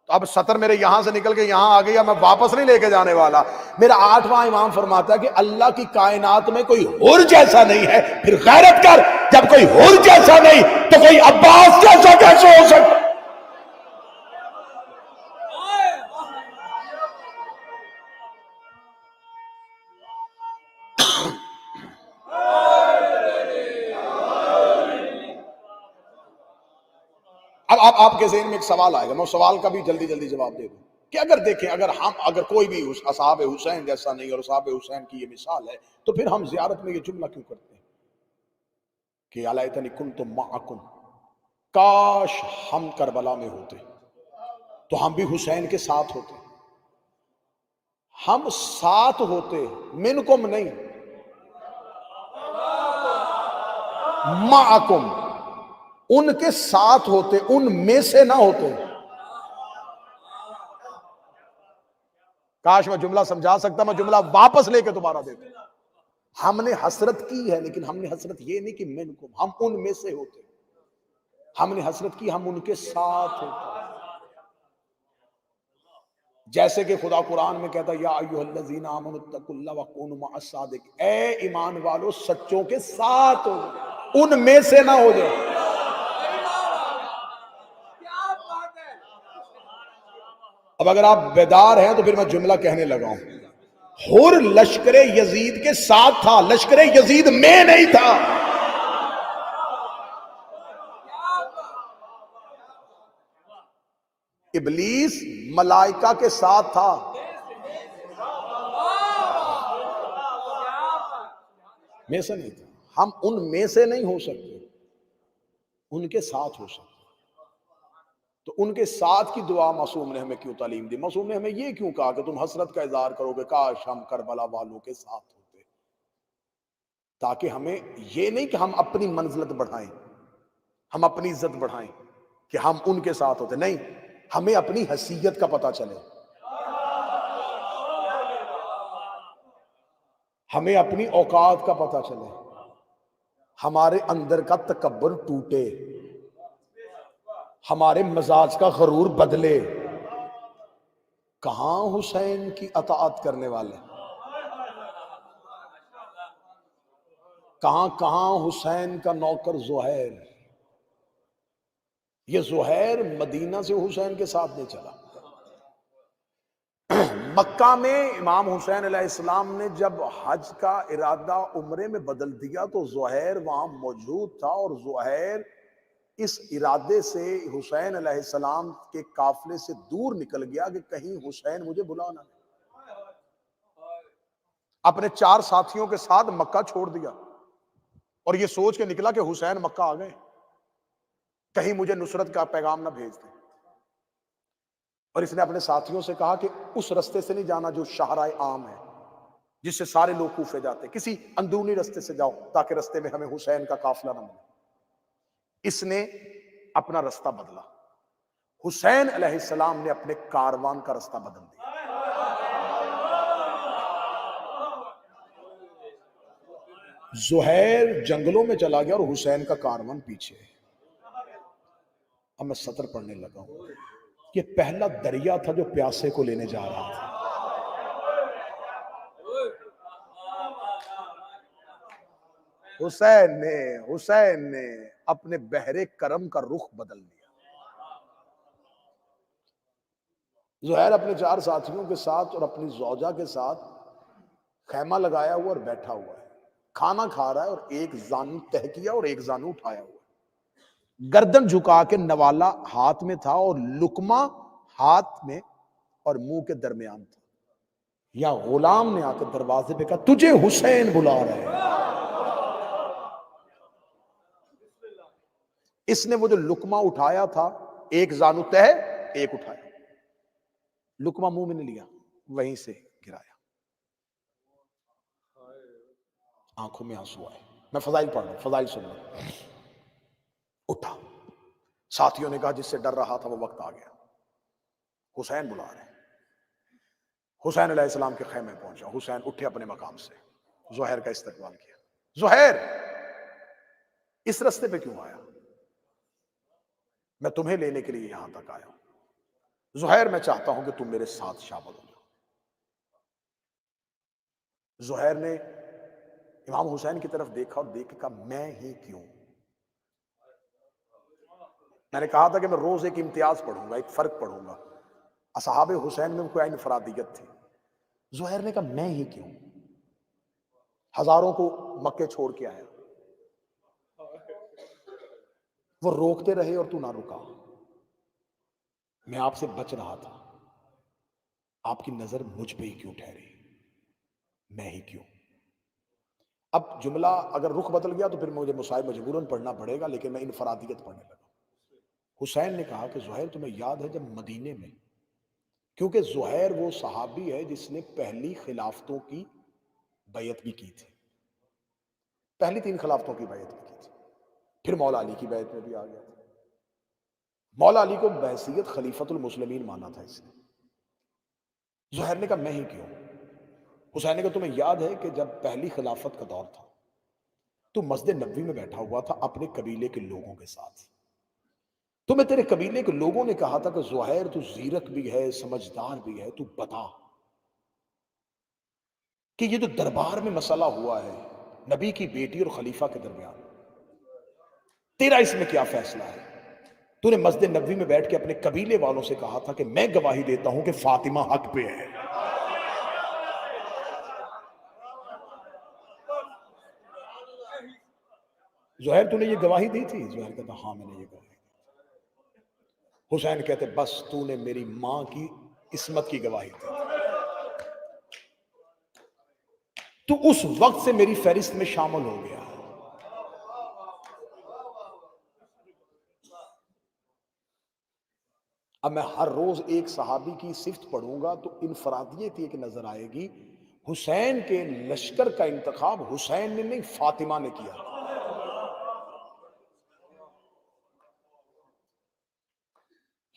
تو اب سطر میرے یہاں سے نکل کے یہاں آ گیا، میں واپس نہیں لے کے جانے والا۔ میرا 8واں امام فرماتا ہے کہ اللہ کی کائنات میں کوئی حر جیسا نہیں ہے۔ پھر غیرت کر، جب کوئی حر جیسا نہیں تو کوئی عباس جیسا کیسے ہو سکتا؟ اب آپ کے ذہن میں ایک سوال آئے گا، میں سوال کا بھی جلدی جلدی جواب دے دوں کہ اگر دیکھیں اگر کوئی بھی اصحاب حسین جیسا نہیں اور اصحاب حسین کی یہ مثال ہے تو پھر ہم زیارت میں یہ جملہ کیوں کرتے ہیں کہ الیتنی کنت معکم، کاش ہم کربلا میں ہوتے تو ہم بھی حسین کے ساتھ ہوتے، ہم ساتھ ہوتے، منکم نہیں، معکم، ان کے ساتھ ہوتے، ان میں سے نہ ہوتے۔ کاش میں جملہ سمجھا سکتا، میں جملہ واپس لے کے دوبارہ دیتا۔ ہم نے حسرت کی ہے لیکن ہم نے حسرت یہ نہیں کہ منکم، ہم ان میں سے ہوتے، ہم نے حسرت کی ہم ان کے ساتھ ہوتے۔ جیسے کہ خدا قرآن میں کہتا یا ایھا الذین آمنوا اتقوا اللہ وکونوا مع الصادقین، اے ایمان والو سچوں کے ساتھ ہو، ان میں سے نہ ہو جائے۔ اب اگر آپ بیدار ہیں تو پھر میں جملہ کہنے لگا ہوں۔ حر لشکر یزید کے ساتھ تھا، لشکر یزید میں نہیں تھا۔ ابلیس ملائکہ کے ساتھ تھا، میں سے نہیں تھا۔ ہم ان میں سے نہیں ہو سکتے، ان کے ساتھ ہو سکتے۔ تو ان کے ساتھ کی دعا معصوم نے ہمیں کیوں تعلیم دی؟ معصوم نے ہمیں یہ کیوں کہا کہ تم حسرت کا اظہار کرو گے کاش ہم کربلا والوں کے ساتھ ہوتے، تاکہ ہمیں یہ نہیں کہ ہم اپنی منزلت بڑھائیں، ہم اپنی عزت بڑھائیں کہ ہم ان کے ساتھ ہوتے، نہیں، ہمیں اپنی حیثیت کا پتہ چلے، ہمیں اپنی اوقات کا پتہ چلے، ہمارے اندر کا تکبر ٹوٹے، ہمارے مزاج کا غرور بدلے۔ کہاں حسین کی اطاعت کرنے والے، کہاں حسین کا نوکر زہیر۔ یہ زہیر مدینہ سے حسین کے ساتھ نہیں چلا۔ مکہ میں امام حسین علیہ السلام نے جب حج کا ارادہ عمرے میں بدل دیا تو زہیر وہاں موجود تھا، اور زہیر اس ارادے سے حسین علیہ السلام کے قافلے سے دور نکل گیا کہ کہیں حسین مجھے بلانا۔ اپنے 4 ساتھیوں کے ساتھ مکہ چھوڑ دیا اور یہ سوچ کے نکلا کہ حسین مکہ آ گئے، کہیں مجھے نصرت کا پیغام نہ بھیج دیں۔ اور اس نے اپنے ساتھیوں سے کہا کہ اس رستے سے نہیں جانا جو شاہراہ عام ہے، جس سے سارے لوگ کوفے جاتے، کسی اندرونی رستے سے جاؤ تاکہ رستے میں ہمیں حسین کا قافلہ نہ ملے۔ اس نے اپنا رستہ بدلا، حسین علیہ السلام نے اپنے کاروان کا رستہ بدل دیا۔ زہیر جنگلوں میں چلا گیا اور حسین کا کاروان پیچھے۔ اب میں سطر پڑھنے لگا ہوں۔ یہ پہلا دریا تھا جو پیاسے کو لینے جا رہا تھا۔ حسین نے اپنے بحر کرم کا رخ بدل دیا۔ زہیر اپنے 4 ساتھیوں کے ساتھ اور اپنی زوجہ کے ساتھ خیمہ لگایا ہوا اور بیٹھا ہوا ہے، کھانا کھا رہا ہے، اور ایک زانو تہ کیا اور ایک زانو اٹھایا ہوا ہے، گردن جھکا کے نوالا ہاتھ میں تھا اور لقمہ ہاتھ میں اور منہ کے درمیان تھا۔ یا غلام نے آ کے دروازے پہ کہا تجھے حسین بلا رہے ہیں۔ اس نے وہ جو لقمہ اٹھایا تھا، ایک زانو تہ ایک اٹھایا، لقمہ منہ میں نہیں لیا، وہیں سے گرایا، آنکھوں میں آنسو آئے۔ میں فضائل پڑھ رہا ہوں، فضائل سن لو۔ اٹھا، ساتھیوں نے کہا جس سے ڈر رہا تھا وہ وقت آ گیا، حسین بلا رہے ہیں۔ حسین علیہ السلام کے خیمے پہنچا، حسین اٹھے اپنے مقام سے، زہیر کا استقبال کیا۔ زہیر اس رستے پہ کیوں آیا؟ میں تمہیں لینے کے لیے یہاں تک آیا ہوں۔ زہیر میں چاہتا ہوں کہ تم میرے ساتھ شامل ہو جاؤ۔ زہیر نے امام حسین کی طرف دیکھا اور دیکھ کے کہا میں ہی کیوں؟ میں نے کہا تھا کہ میں روز ایک امتیاز پڑھوں گا، ایک فرق پڑھوں گا۔ اصحاب حسین میں کوئی انفرادیت تھی۔ زہیر نے کہا میں ہی کیوں؟ ہزاروں کو مکے چھوڑ کے آیا، وہ روکتے رہے اور تو نہ رکا، میں آپ سے بچ رہا تھا، آپ کی نظر مجھ پہ ہی کیوں ٹھہری؟ میں ہی کیوں؟ اب جملہ اگر رخ بدل گیا تو پھر مجھے مصائب مجبوراً پڑھنا پڑے گا، لیکن میں انفرادیت پڑھنے لگا۔ حسین نے کہا کہ زہیر تمہیں یاد ہے جب مدینے میں، کیونکہ زہیر وہ صحابی ہے جس نے پہلی خلافتوں کی بیعت بھی کی تھی، پہلی 3 خلافتوں کی بیعت بھی کی تھی، پھر مولا علی کی بیعت میں بھی آ گیا تھا۔ مولا علی کو بحیثیت خلیفۃ المسلمین مانا تھا اس نے۔ زہیر نے کہا میں ہی کیوں؟ حسین نے کہا تمہیں یاد ہے کہ جب پہلی خلافت کا دور تھا تو مسجد نبوی میں بیٹھا ہوا تھا اپنے قبیلے کے لوگوں کے ساتھ، تمہیں تیرے قبیلے کے لوگوں نے کہا تھا کہ زہیر تو زیرک بھی ہے، سمجھدار بھی ہے، تو بتا کہ یہ جو دربار میں مسئلہ ہوا ہے نبی کی بیٹی اور خلیفہ کے درمیان، تیرا اس میں کیا فیصلہ ہے؟ تو نے مسجد نبوی میں بیٹھ کے اپنے قبیلے والوں سے کہا تھا کہ میں گواہی دیتا ہوں کہ فاطمہ حق پہ ہے۔ زہیر تو نے یہ گواہی دی تھی؟ زہیر کہتا ہاں میں نے یہ گواہی دی۔ حسین کہتے بس تو نے میری ماں کی عصمت کی گواہی دی، تو اس وقت سے میری فہرست میں شامل ہو گیا۔ اب میں ہر روز ایک صحابی کی صفت پڑھوں گا تو انفرادیت ایک نظر آئے گی۔ حسین کے لشکر کا انتخاب حسین نے نہیں فاطمہ نے کیا۔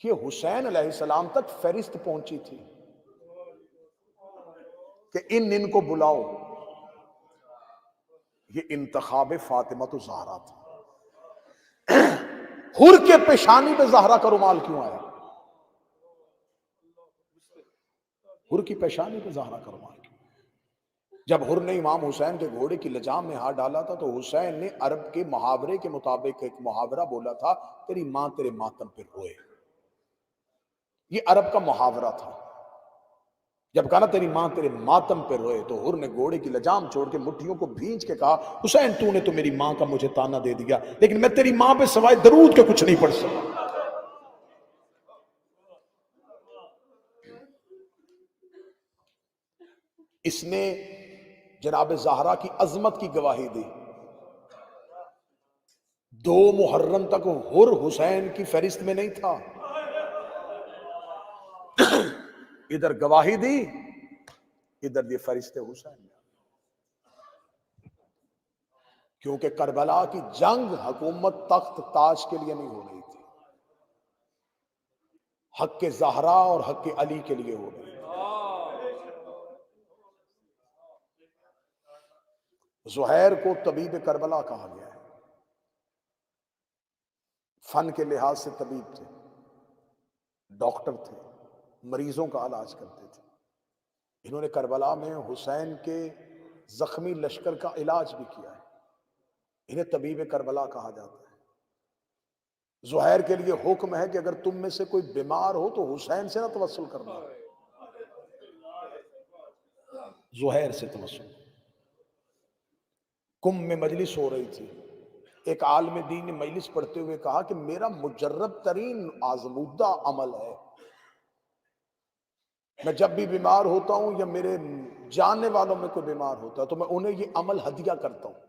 یہ حسین علیہ السلام تک فہرست پہنچی تھی کہ ان کو بلاؤ، یہ انتخاب فاطمہ تو زہرا تھا۔ حر کے پیشانی پہ زہرا کا رومال کیوں آیا؟ حر کی پیشانی پہ زہرا کا رومال کیوں؟ جب حر نے امام حسین کے گھوڑے کی لجام میں ہاتھ ڈالا تھا تو حسین نے عرب کے محاورے کے مطابق ایک محاورہ بولا تھا، تیری ماں تیرے ماتم پہ روئے۔ یہ عرب کا محاورہ تھا۔ جب کہا نا تیری ماں تیرے ماتم پہ روئے، تو حر نے گھوڑے کی لجام چھوڑ کے مٹھیوں کو بھینچ کے کہا حسین تو نے تو میری ماں کا مجھے تانا دے دیا، لیکن میں تیری ماں پہ سوائے درود کے کچھ نہیں پڑھ سکتا۔ اس نے جناب زہرا کی عظمت کی گواہی دی. 2 محرم تک حر حسین کی فہرست میں نہیں تھا. ادھر گواہی دی، ادھر یہ فہرست حسین میں. کیونکہ کربلا کی جنگ حکومت تخت تاج کے لیے نہیں ہو رہی تھی، حق زہرا اور حق علی کے لیے ہو رہی تھی. زہیر کو طبیب کربلا کہا گیا ہے. فن کے لحاظ سے طبیب تھے، ڈاکٹر تھے، مریضوں کا علاج کرتے تھے. انہوں نے کربلا میں حسین کے زخمی لشکر کا علاج بھی کیا ہے. انہیں طبیب کربلا کہا جاتا ہے. زہیر کے لیے حکم ہے کہ اگر تم میں سے کوئی بیمار ہو تو حسین سے نہ توسل کرنا، زہیر سے توسل. کم میں مجلس ہو رہی تھی. ایک عالم دین نے مجلس پڑھتے ہوئے کہا کہ میرا مجرب ترین آزمودہ عمل ہے، میں جب بھی بیمار ہوتا ہوں یا میرے جاننے والوں میں کوئی بیمار ہوتا ہے تو میں انہیں یہ عمل ہدیہ کرتا ہوں.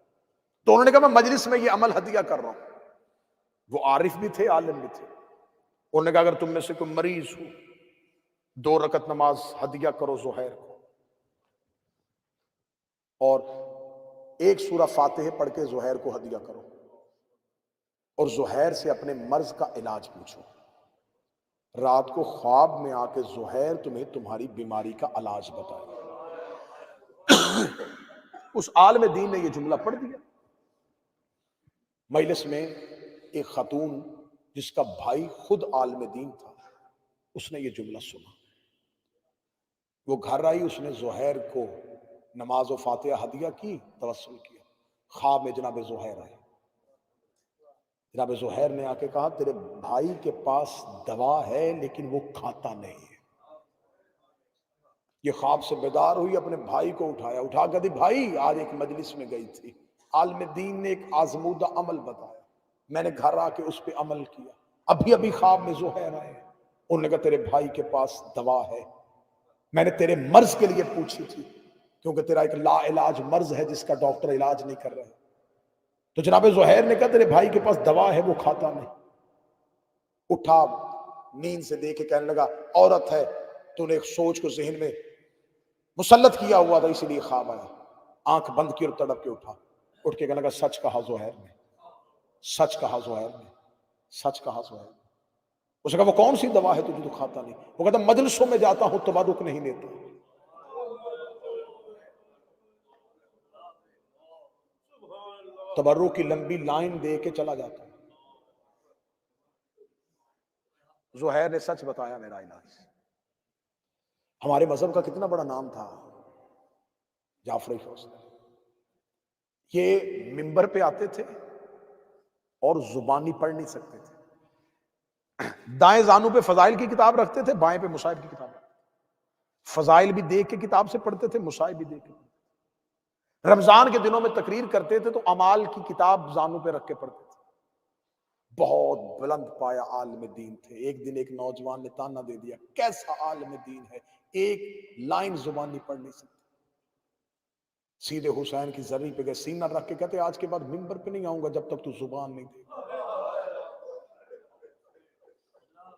تو انہوں نے کہا میں مجلس میں یہ عمل ہدیہ کر رہا ہوں. وہ عارف بھی تھے، عالم بھی تھے. انہوں نے کہا اگر تم میں سے کوئی مریض ہو 2 رکعت نماز ہدیہ کرو زہیر کو، اور 1 سورہ فاتحہ پڑھ کے زہیر کو ہدیہ کرو، اور زہیر سے اپنے مرض کا علاج پوچھو. رات کو خواب میں آ کے زہیر تمہیں تمہاری بیماری کا علاج بتائے. اس عالم دین نے یہ جملہ پڑھ دیا. مجلس میں ایک خاتون جس کا بھائی خود عالم دین تھا، اس نے یہ جملہ سنا. وہ گھر آئی، اس نے زہیر کو نماز و فاتحہ ہدیہ کی، توسل کیا. خواب میں جناب زہیر آئے. جناب زہیر نے آ کے کہا تیرے بھائی کے پاس دوا ہے لیکن وہ کھاتا نہیں ہے. یہ خواب سے بیدار ہوئی، اپنے بھائی کو اٹھایا، اٹھا کر دی بھائی آج ایک مجلس میں گئی تھی، عالم دین نے ایک آزمودہ عمل بتایا، میں نے گھر آ کے اس پہ عمل کیا. ابھی خواب میں زہیر آئے، انہوں نے کہا تیرے بھائی کے پاس دوا ہے، میں نے تیرے مرض کے لیے پوچھی تھی کیونکہ تیرا ایک لا علاج مرض ہے جس کا ڈاکٹر علاج نہیں کر رہے. تو جناب زہیر نے کہا تیرے بھائی کے پاس دوا ہے وہ کھاتا نہیں. اٹھا نیند سے دیکھ کے کہنے لگا عورت ہے، تو نے ایک سوچ کو ذہن میں مسلط کیا ہوا تھا اسی لیے خواب آیا. آنکھ بند کی اور تڑپ کے اٹھا، اٹھ کے کہنے لگا سچ کہا زہیر نے، سچ کہا زہیر نے، سچ کہا زہیر نے. اس نے کہا وہ کون سی دوا ہے تجھے تو کھاتا نہیں؟ وہ کہتا مجلسوں میں جاتا ہوں تبرک نہیں لیتا. تبرک کی لمبی لائن دے کے چلا جاتا ہوں. زہیر نے سچ بتایا میرا علاج. ہمارے مذہب کا کتنا بڑا نام تھا جعفر شوستری. یہ منبر پہ آتے تھے اور زبانی پڑھ نہیں سکتے تھے. دائیں زانوں پہ فضائل کی کتاب رکھتے تھے، بائیں پہ مصائب کی کتاب رکھتے تھے. فضائل بھی دیکھ کے کتاب سے پڑھتے تھے، مصائب بھی دیکھ کے. رمضان کے دنوں میں تقریر کرتے تھے تو اعمال کی کتاب زانوں پہ رکھ کے پڑھتے تھے. بہت بلند پایا عالم دین تھے. ایک دن ایک نوجوان نے تانا دے دیا کیسا عالم دین ہے، ایک لائن زبان نہیں پڑھ نہیں سکتے. سیدھے حسین کی زری پہ گئے، سینہ رکھ کے کہتے آج کے بعد منبر پہ نہیں آؤں گا جب تک تو زبان نہیں دے.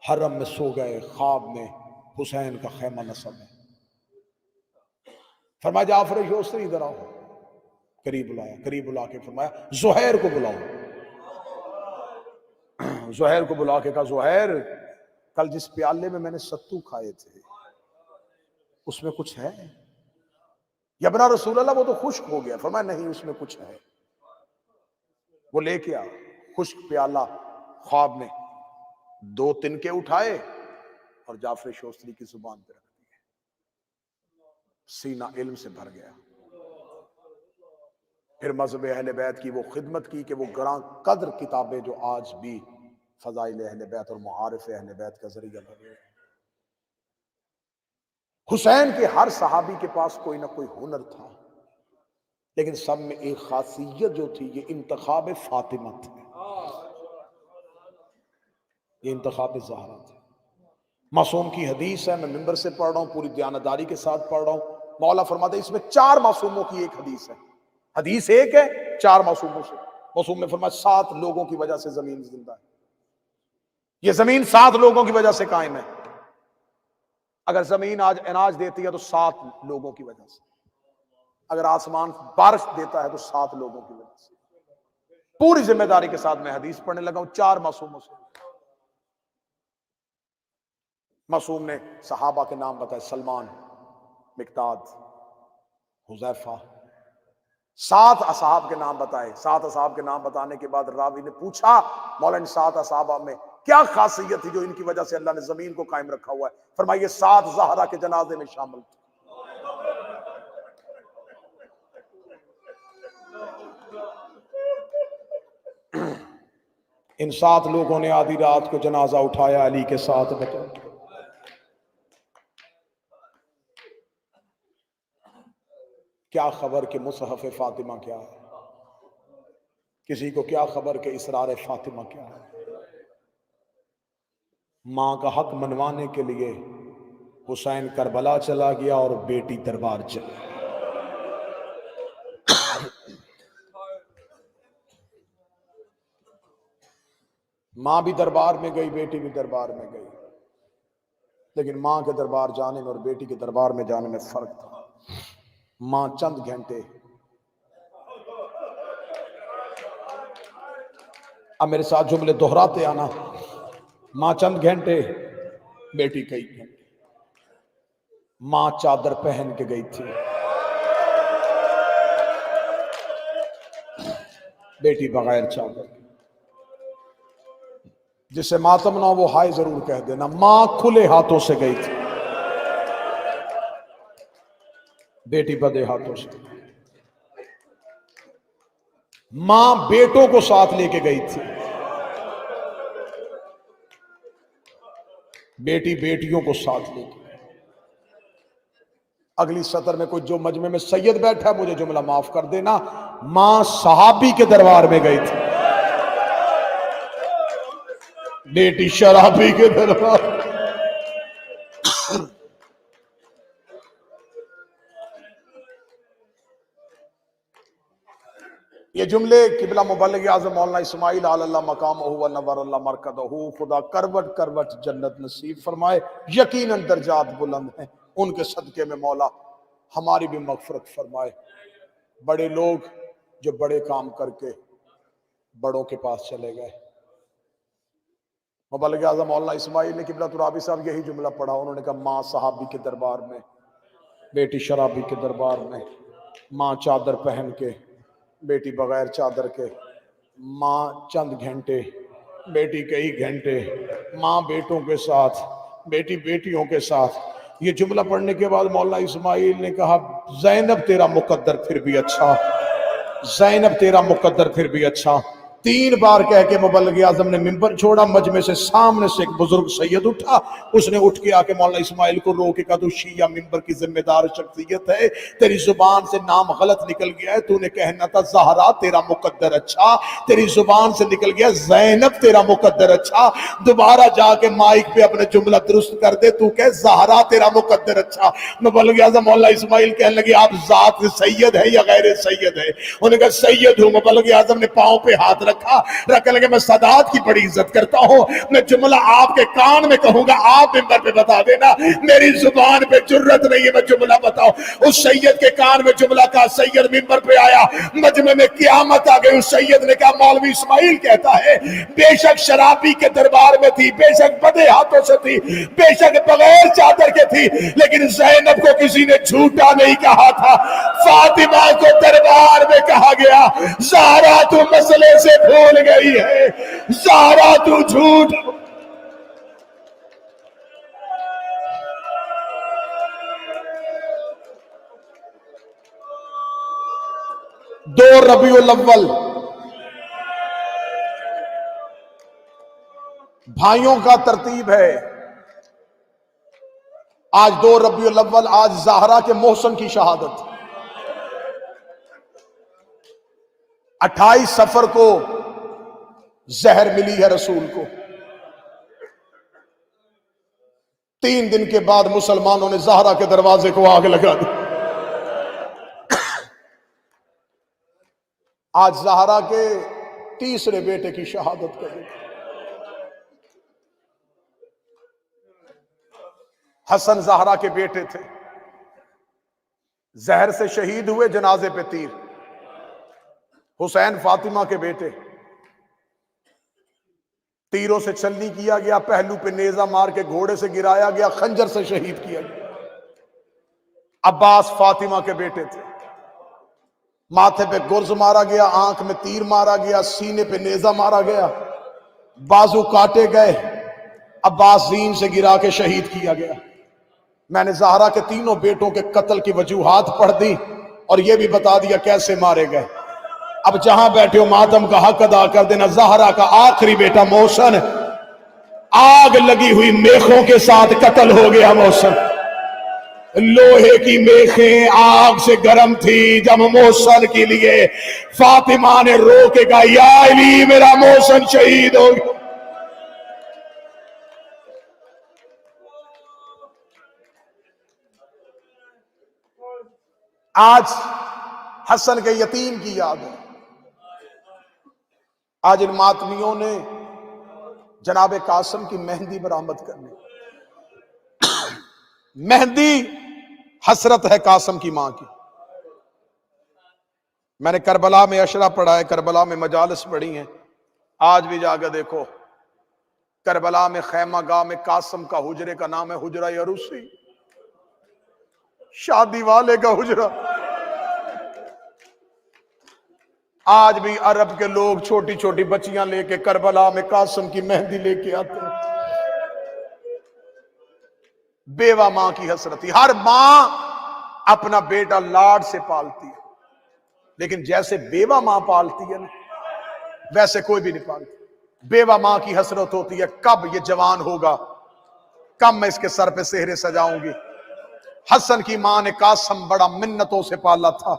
حرم میں سو گئے، خواب میں حسین کا خیمہ نصب ہے. فرمایا جعفر شوستری ادھر آؤ. قریب بلایا، قریب بلا کے فرمایا زہیر کو بلاؤ. زہیر کو بلا کے کہا زہیر کل جس پیالے میں نے ستو کھائے تھے اس میں کچھ ہے؟ یا ابنا رسول اللہ وہ تو خشک ہو گیا. فرمایا نہیں اس میں کچھ ہے. وہ لے کے آ خشک پیالہ. خواب میں 2 تنکے اٹھائے اور جعفر شوستری کی زبان پہ رکھ دیے. سینہ علم سے بھر گیا. پھر مذہب اہل بیت کی وہ خدمت کی کہ وہ گراں قدر کتابیں جو آج بھی فضائل اہل بیت اور معارف اہل بیت کا ذریعہ بنے. حسین کے ہر صحابی کے پاس کوئی نہ کوئی ہنر تھا، لیکن سب میں ایک خاصیت جو تھی یہ انتخاب فاطمہ تھی، یہ انتخاب زہرا تھی. معصوم کی حدیث ہے، میں منبر سے پڑھ رہا ہوں، پوری دیانتداری کے ساتھ پڑھ رہا ہوں. مولا فرماتے ہیں اس میں 4 معصوموں کی ایک حدیث ہے، حدیث ایک ہے 4 معصوموں سے. معصوم نے فرمایا 7 لوگوں کی وجہ سے زمین زندہ ہے، یہ زمین 7 لوگوں کی وجہ سے قائم ہے. اگر زمین آج اناج دیتی ہے تو 7 لوگوں کی وجہ سے، اگر آسمان بارش دیتا ہے تو 7 لوگوں کی وجہ سے. پوری ذمہ داری کے ساتھ میں حدیث پڑھنے لگا ہوں 4 معصوموں سے. معصوم نے صحابہ کے نام بتائے، سلمان، مقداد، حذیفہ، 7 اصحاب کے نام بتائے. 7 اصحاب کے نام بتانے کے بعد راوی نے پوچھا مولا ان 7 اصحابہ میں کیا خاصیت تھی جو ان کی وجہ سے اللہ نے زمین کو قائم رکھا ہوا ہے؟ فرمایا یہ 7 زہرا کے جنازے میں شامل تھے. ان 7 لوگوں نے آدھی رات کو جنازہ اٹھایا علی کے ساتھ. بچا کیا خبر کہ مصحف فاطمہ کیا ہے، کسی کو کیا خبر کہ اسرار فاطمہ کیا ہے. ماں کا حق منوانے کے لیے حسین کربلا چلا گیا اور بیٹی دربار چلی. ماں بھی دربار میں گئی، بیٹی بھی دربار میں گئی، لیکن ماں کے دربار جانے میں اور بیٹی کے دربار میں جانے میں فرق تھا. ماں چند گھنٹے، اب میرے ساتھ جملے دہراتے آنا، ماں چند گھنٹے، بیٹی کئی گھنٹے. ماں چادر پہن کے گئی تھی، بیٹی بغیر چادر. جسے ماتم نہ وہ ہائے ضرور کہہ دینا. ماں کھلے ہاتھوں سے گئی تھی، بیٹی بدے ہاتھوں سے. ماں بیٹوں کو ساتھ لے کے گئی تھی، بیٹی بیٹیوں کو ساتھ لے کے. اگلی سطر میں کوئی جو مجمع میں سید بیٹھا مجھے جملہ معاف کر دینا. ماں صحابی کے دربار میں گئی تھی، بیٹی شرابی کے دربار. یہ جملے قبلہ مبلغ اعظم مولانا اسماعیل علی اللہ مقامہ و نور اللہ مرکزہ، خدا کروٹ کروٹ جنت نصیب فرمائے. یقیناً درجات بلند ہیں ان کے صدقے میں مولا ہماری بھی مغفرت فرمائے. بڑے لوگ جو بڑے کام کر کے بڑوں کے پاس چلے گئے. مبلغ اعظم مولانا اسماعیل نے قبلہ ترابی صاحب یہی جملہ پڑھا. انہوں نے کہا ماں صحابی کے دربار میں، بیٹی شرابی کے دربار میں. ماں چادر پہن کے، بیٹی بغیر چادر کے. ماں چند گھنٹے، بیٹی کئی گھنٹے. ماں بیٹوں کے ساتھ، بیٹی بیٹیوں کے ساتھ. یہ جملہ پڑھنے کے بعد مولانا اسماعیل نے کہا زینب تیرا مقدر پھر بھی اچھا، زینب تیرا مقدر پھر بھی اچھا. 3 بار کہہ کے مبلغ اعظم نے منبر چھوڑا. مجمع سے سامنے سے ایک بزرگ سید اٹھا، اس نے اٹھ کے آ کے مولانا اسماعیل کو رو کے کہا تو شیعہ منبر کی ذمہ دار شخصیت ہے، تیری زبان سے نام غلط نکل گیا ہے. تو نے کہنا تھا زہرا تیرا مقدر اچھا، تیری زبان سے نکل گیا زینب تیرا مقدر اچھا. دوبارہ جا کے مائک پہ اپنے جملہ درست کر دے، تو کہ زہرا تیرا مقدر اچھا. مبلغ اعظم مولانا اسماعیل کہنے لگے آپ ذات سید ہے یا غیر سید ہے؟ انہوں نے کہا سید ہوں. مبلغ اعظم نے پاؤں پہ ہاتھ رکھا، رکھنے لگے میں سادات کی بڑی عزت کرتا ہوں، میں جملہ آپ کے کان میں کہوں گا آپ منبر پہ بتا دینا. میری زبان پہ جرت نہیں ہے میں جملہ بتاؤں. اس سید کے کان میں جملہ کہا، سید منبر پہ آیا، مجمع میں قیامت آ گئی. اس سید نے کہا مولوی اسماعیل کہتا ہے بے شک شرابی کے دربار میں تھی، بے شک بدے ہاتھوں سے تھی، بے شک بغیر چادر کے تھی، لیکن زینب کو کسی نے جھوٹا نہیں کہا تھا. فاطمہ کو دربار میں کہا گیا زہرا تو مسئلے سے بھول گئی ہے، زہرا تو جھوٹ. دو ربیع الاول بھائیوں کا ترتیب ہے. آج 2 ربیع الاول، آج زہرا کے محسن کی شہادت. 28 صفر کو زہر ملی ہے رسول کو. 3 دن کے بعد مسلمانوں نے زہرا کے دروازے کو آگ لگا دی. آج زہرا کے تیسرے بیٹے کی شہادت کر دی۔ حسن زہرا کے بیٹے تھے، زہر سے شہید ہوئے، جنازے پہ تیر۔ حسین فاطمہ کے بیٹے، تیروں سے چھلنی کیا گیا، پہلو پہ نیزہ مار کے گھوڑے سے گرایا گیا، خنجر سے شہید کیا گیا۔ عباس فاطمہ کے بیٹے تھے، ماتھے پہ گرز مارا گیا، آنکھ میں تیر مارا گیا، سینے پہ نیزہ مارا گیا، بازو کاٹے گئے، عباس زین سے گرا کے شہید کیا گیا۔ میں نے زہرا کے تینوں بیٹوں کے قتل کی وجوہات پڑھ دی اور یہ بھی بتا دیا کیسے مارے گئے۔ اب جہاں بیٹھے ہو ماتم کا حق ادا کر دینا۔ زہرا کا آخری بیٹا محسن آگ لگی ہوئی میخوں کے ساتھ قتل ہو گیا۔ محسن لوہے کی میخیں آگ سے گرم تھی، جب محسن کے لیے فاطمہ نے رو کے کہا یا علی میرا محسن شہید ہو گیا۔ آج حسن کے یتیم کی یاد ہے۔ آج ان ماتمیوں نے جناب قاسم کی مہندی برآمد کرنی۔ مہندی حسرت ہے قاسم کی ماں کی۔ میں نے کربلا میں عشرہ پڑھا ہے، کربلا میں مجالس پڑھی ہیں، آج بھی جا کے دیکھو کربلا میں خیمہ گاہ میں قاسم کا حجرے کا نام ہے حجرہ عروسی، شادی والے کا حجرہ۔ آج بھی عرب کے لوگ چھوٹی چھوٹی بچیاں لے کے کربلا میں قاسم کی مہندی لے کے آتے ہیں۔ بیوہ ماں کی حسرت تھی۔ ہر ماں اپنا بیٹا لاڈ سے پالتی ہے، لیکن جیسے بیوہ ماں پالتی ہے نا ویسے کوئی بھی نہیں پالتی۔ بیوہ ماں کی حسرت ہوتی ہے کب یہ جوان ہوگا، کب میں اس کے سر پہ سہرے سجاؤں گی۔ حسن کی ماں نے قاسم بڑا منتوں سے پالا تھا،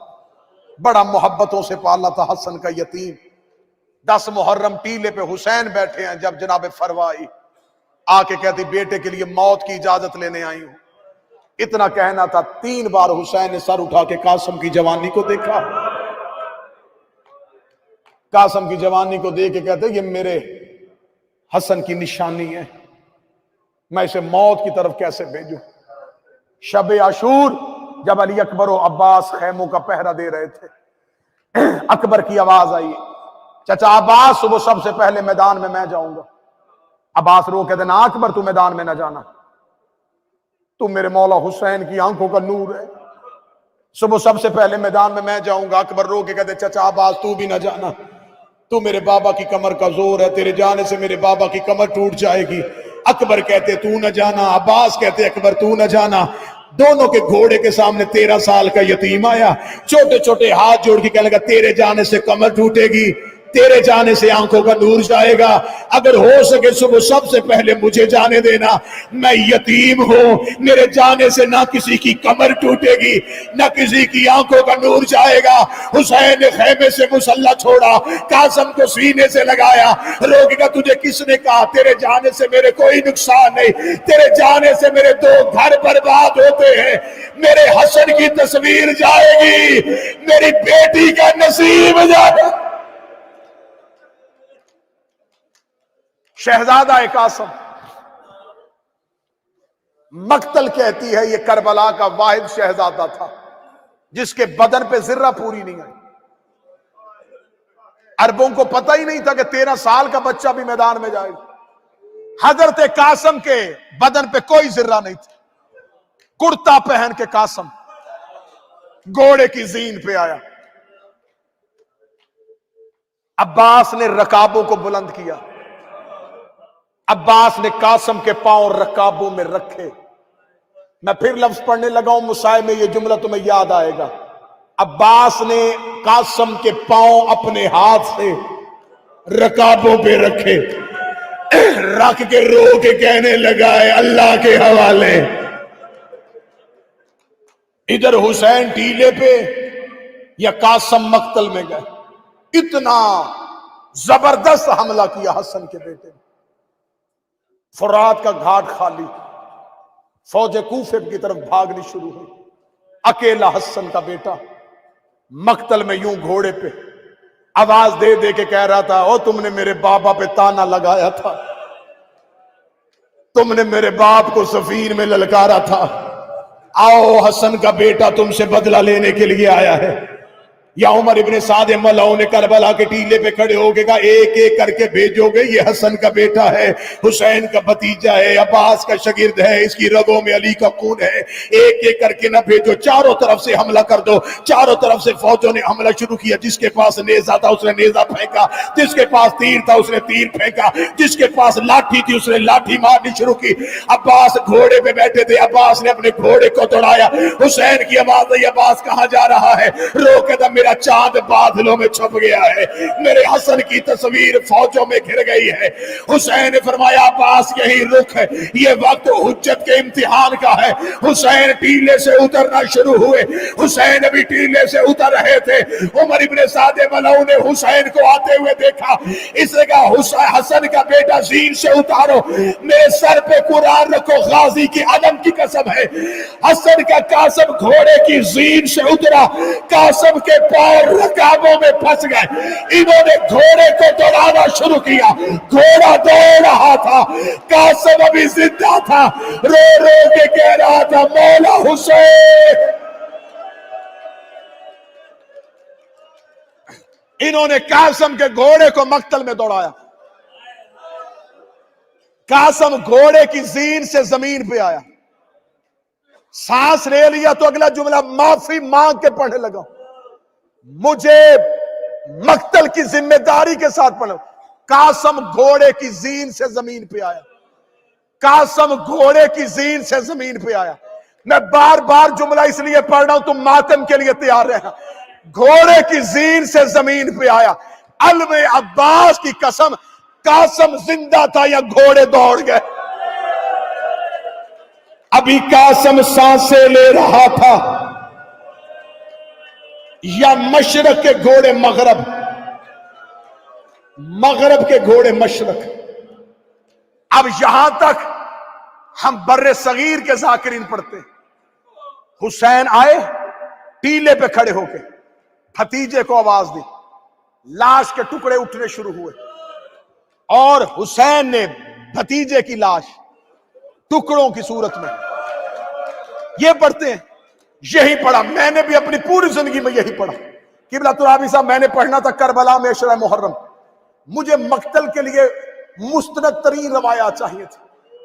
بڑا محبتوں سے پالا تھا حسن کا یتیم۔ 10 محرم ٹیلے پہ حسین بیٹھے ہیں، جب جناب فروائی آ کے کہتی بیٹے کے لیے موت کی اجازت لینے آئی ہوں۔ اتنا کہنا تھا، 3 بار حسین نے سر اٹھا کے قاسم کی جوانی کو دیکھا۔ قاسم کی جوانی کو دیکھ کے کہتے یہ میرے حسن کی نشانی ہے، میں اسے موت کی طرف کیسے بھیجوں۔ شب عاشور جب علی اکبر و عباس خیموں کا پہرہ دے رہے تھے، اکبر کی آواز آئی، چچا عباس صبح سب سے پہلے میدان میں جاؤں گا۔ عباس رو کہتے نا اکبر تو میدان میں نہ جانا، تو میرے مولا حسین کی آنکھوں کا نور ہے، صبح سب سے پہلے میدان میں جاؤں گا۔ اکبر رو کے کہتے چچا عباس تو بھی نہ جانا، تو میرے بابا کی کمر کا زور ہے، تیرے جانے سے میرے بابا کی کمر ٹوٹ جائے گی۔ اکبر کہتے تو نہ جانا، عباس کہتے اکبر تو نہ جانا۔ دونوں کے گھوڑے کے سامنے 13 سال کا یتیم آیا، چھوٹے چھوٹے ہاتھ جوڑ کے کہنے لگا تیرے جانے سے کمر ٹوٹے گی، تیرے جانے سے آنکھوں کا نور جائے گا، اگر ہو سکے صبح سب سے پہلے مجھے جانے دینا، میں یتیم ہوں، میرے جانے سے نہ کسی کی کمر ٹوٹے گی نہ کسی کی آنکھوں کا نور جائے گا۔ حسین نے خیمے سے مسلح چھوڑا، قاسم کو سینے سے لگایا، روکے گا تجھے کس نے کہا تیرے جانے سے میرے کوئی نقصان نہیں، تیرے جانے سے میرے 2 گھر برباد ہوتے ہیں، میرے حسن کی تصویر جائے گی، میری بیٹی کا نصیب جائے گا۔ شہزادہ قاسم، مقتل کہتی ہے یہ کربلا کا واحد شہزادہ تھا جس کے بدن پہ ذرہ پوری نہیں آئی۔ عربوں کو پتہ ہی نہیں تھا کہ 13 سال کا بچہ بھی میدان میں جائے گا۔ حضرت قاسم کے بدن پہ کوئی ذرہ نہیں تھا، کرتا پہن کے قاسم گھوڑے کی زین پہ آیا۔ عباس نے رکابوں کو بلند کیا، عباس نے قاسم کے پاؤں رکابوں میں رکھے۔ میں پھر لفظ پڑھنے لگا ہوں، مسائل میں یہ جملہ تمہیں یاد آئے گا۔ عباس نے قاسم کے پاؤں اپنے ہاتھ سے رکابوں پہ رکھے، رکھ کے رو کے کہنے لگا ہے اللہ کے حوالے۔ ادھر حسین ٹیلے پہ یا قاسم مقتل میں گئے۔ اتنا زبردست حملہ کیا حسن کے بیٹے نے۔ فرات کا گھاٹ خالی، فوج کوفے کی طرف بھاگنی شروع ہوئی، اکیلا حسن کا بیٹا مقتل میں یوں گھوڑے پہ، آواز دے دے کے کہہ رہا تھا، او تم نے میرے بابا پہ تانا لگایا تھا، تم نے میرے باپ کو سفیر میں للکارا تھا، آؤ حسن کا بیٹا تم سے بدلہ لینے کے لیے آیا ہے۔ یا عمر ابن سعد ملعون کربلا کے ٹیلے پہ کھڑے ہو کے کہا ایک ایک کر کے بھیجو گے، یہ حسن کا بیٹا ہے، حسین کا بھتیجا ہے، عباس کا شاگرد ہے، اس کی رگوں میں علی کا خون ہے، ایک ایک کر کے نہ بھیجو، چاروں طرف سے حملہ کر دو۔ چاروں طرف سے فوجوں نے حملہ شروع کیا، جس کے پاس نیزہ تھا اس نے نیزہ پھینکا، جس کے پاس تیر تھا اس نے تیر پھینکا، جس کے پاس لاٹھی تھی اس نے لاٹھی مارنی شروع کی۔ عباس گھوڑے پہ بیٹھے تھے، عباس نے اپنے گھوڑے کو دوڑایا، حسین کی آواز آئی، عباس کہاں جا رہا ہے؟ رو کے میرا چاند بادلوں میں چھپ گیا ہے، میرے حسن کی تصویر فوجوں میں گھر گئی ہے۔ حسین نے فرمایا عباس یہی رخ ہے، یہ وقت حجت کے امتحان کا ہے۔ حسین ٹیلے سے اترنا شروع ہوئے، حسین ابھی ٹیلے سے اتر رہے تھے، عمر ابن سعد ملعون نے حسین کو آتے ہوئے دیکھا، اس نے کہا حسن کا بیٹا زین سے اتارو، میرے سر پہ قرآن رکھو، غازی کی علم کی قسم ہے۔ حسن کا قاسم گھوڑے کی زین سے اترا، قاسم کے پیر رکابوں میں پھنس گئے، انہوں نے گھوڑے کو دوڑانا شروع کیا، گھوڑا دوڑ رہا تھا، قاسم ابھی زندہ تھا، رو رو کے کہہ رہا تھا مولا حسین۔ انہوں نے قاسم کے گھوڑے کو مقتل میں دوڑایا، قاسم گھوڑے کی زین سے زمین پہ آیا، سانس لے لیا تو اگلا جملہ معافی مانگ کے پڑھنے لگا، مجھے مقتل کی ذمہ داری کے ساتھ پڑھو۔ قاسم گھوڑے کی زین سے زمین پہ آیا، قاسم گھوڑے کی زین سے زمین پہ آیا۔ میں بار بار جملہ اس لیے پڑھ رہا ہوں تم ماتم کے لیے تیار رہنا۔ گھوڑے کی زین سے زمین پہ آیا، علم عباس کی قسم، قاسم زندہ تھا یا گھوڑے دوڑ گئے؟ ابھی قاسم سانسیں لے رہا تھا، یا مشرق کے گھوڑے مغرب، مغرب کے گھوڑے مشرق۔ اب یہاں تک ہم بر صغیر کے ذاکرین پڑھتے ہیں۔ حسین آئے ٹیلے پہ کھڑے ہو کے، بھتیجے کو آواز دی، لاش کے ٹکڑے اٹھنے شروع ہوئے، اور حسین نے بھتیجے کی لاش ٹکڑوں کی صورت میں، یہ پڑھتے ہیں، یہی پڑھا میں نے بھی اپنی پوری زندگی میں یہی پڑھا۔ قبلہ ترابی صاحب میں نے پڑھنا تھا کربلا میں عشرہ محرم، مجھے مقتل کے لیے مستند ترین روایات چاہیے تھی۔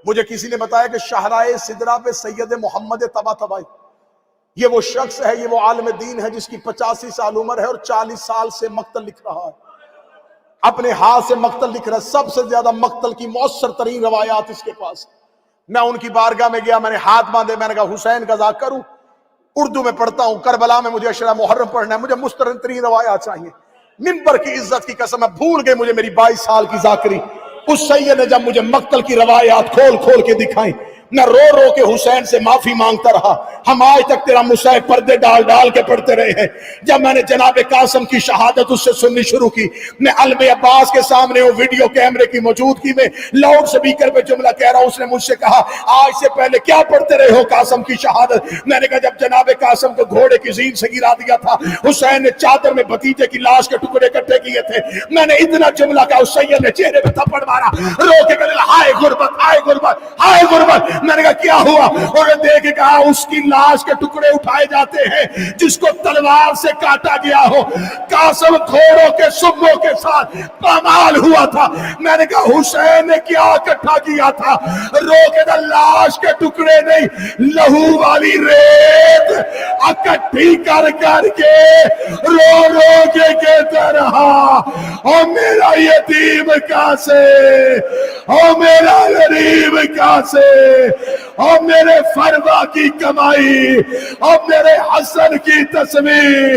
مجھے کسی نے بتایا کہ شاہراہ سدرہ پہ سید محمد طباطبائی، یہ وہ شخص ہے، یہ وہ عالم دین ہے جس کی 85 سال عمر ہے اور 40 سال سے مقتل لکھ رہا ہے، اپنے ہاتھ سے مقتل لکھ رہا ہے، سب سے زیادہ مقتل کی مؤثر ترین روایات اس کے پاس۔ میں ان کی بارگاہ میں گیا، میں نے ہاتھ باندھے، میں نے کہا حسین کا ذکر کروں، اردو میں پڑھتا ہوں، کربلا میں مجھے عشرہ محرم پڑھنا ہے، مجھے مستند ترین روایات چاہیے۔ منبر کی عزت کی قسم ہے بھول گئے مجھے میری 22 سال کی ذاکری۔ اس سید نے جب مجھے مقتل کی روایات کھول کھول کے دکھائیں، میں رو رو کے حسین سے معافی مانگتا رہا۔ ہم آج تک تیرا مصحف پردے ڈال ڈال کے پڑھتے رہے ہیں۔ جب میں نے جناب قاسم کی شہادت اس سے سننی شروع کی، میں علم عباس کے سامنے وہ ویڈیو کیمرے کی موجودگی میں لاؤڈ سپیکر پہ جملہ کہہ رہا ہوں، اس نے مجھ سے کہا آج سے پہلے کیا پڑھتے رہے ہو قاسم کی شہادت؟ میں نے کہا جب جناب قاسم کو گھوڑے کی زین سے گرا دیا تھا، حسین نے چادر میں بھتیجے کی لاش کے ٹکڑے اکٹھے کیے تھے، میں نے اتنا جملہ کہا، اس سید نے چہرے پہ تھپڑ مارا، رو کے کہنے لگا ہائے غربت، ہائے غربت، ہائے غربت۔ میں نے کہا کیا ہوا؟ اور نے دیکھ کے کہا اس کی لاش کے ٹکڑے اٹھائے جاتے ہیں جس کو تلوار سے کاٹا گیا ہو۔ قاسم گھوڑوں کے سبوں کے ساتھ پامال ہوا تھا۔ میں نے کہا حسین نے کیا اکٹھا کیا تھا؟ رو کے کہا لاش کے ٹکڑے نہیں، لہو والی ریت اکٹھی کر کر کے رو رو کے کہتا رہا او میرا یتیم کہاں سے، او میرا غریب کہاں سے، اور میرے فروا کی کمائی، اور میرے حسن کی تصویر۔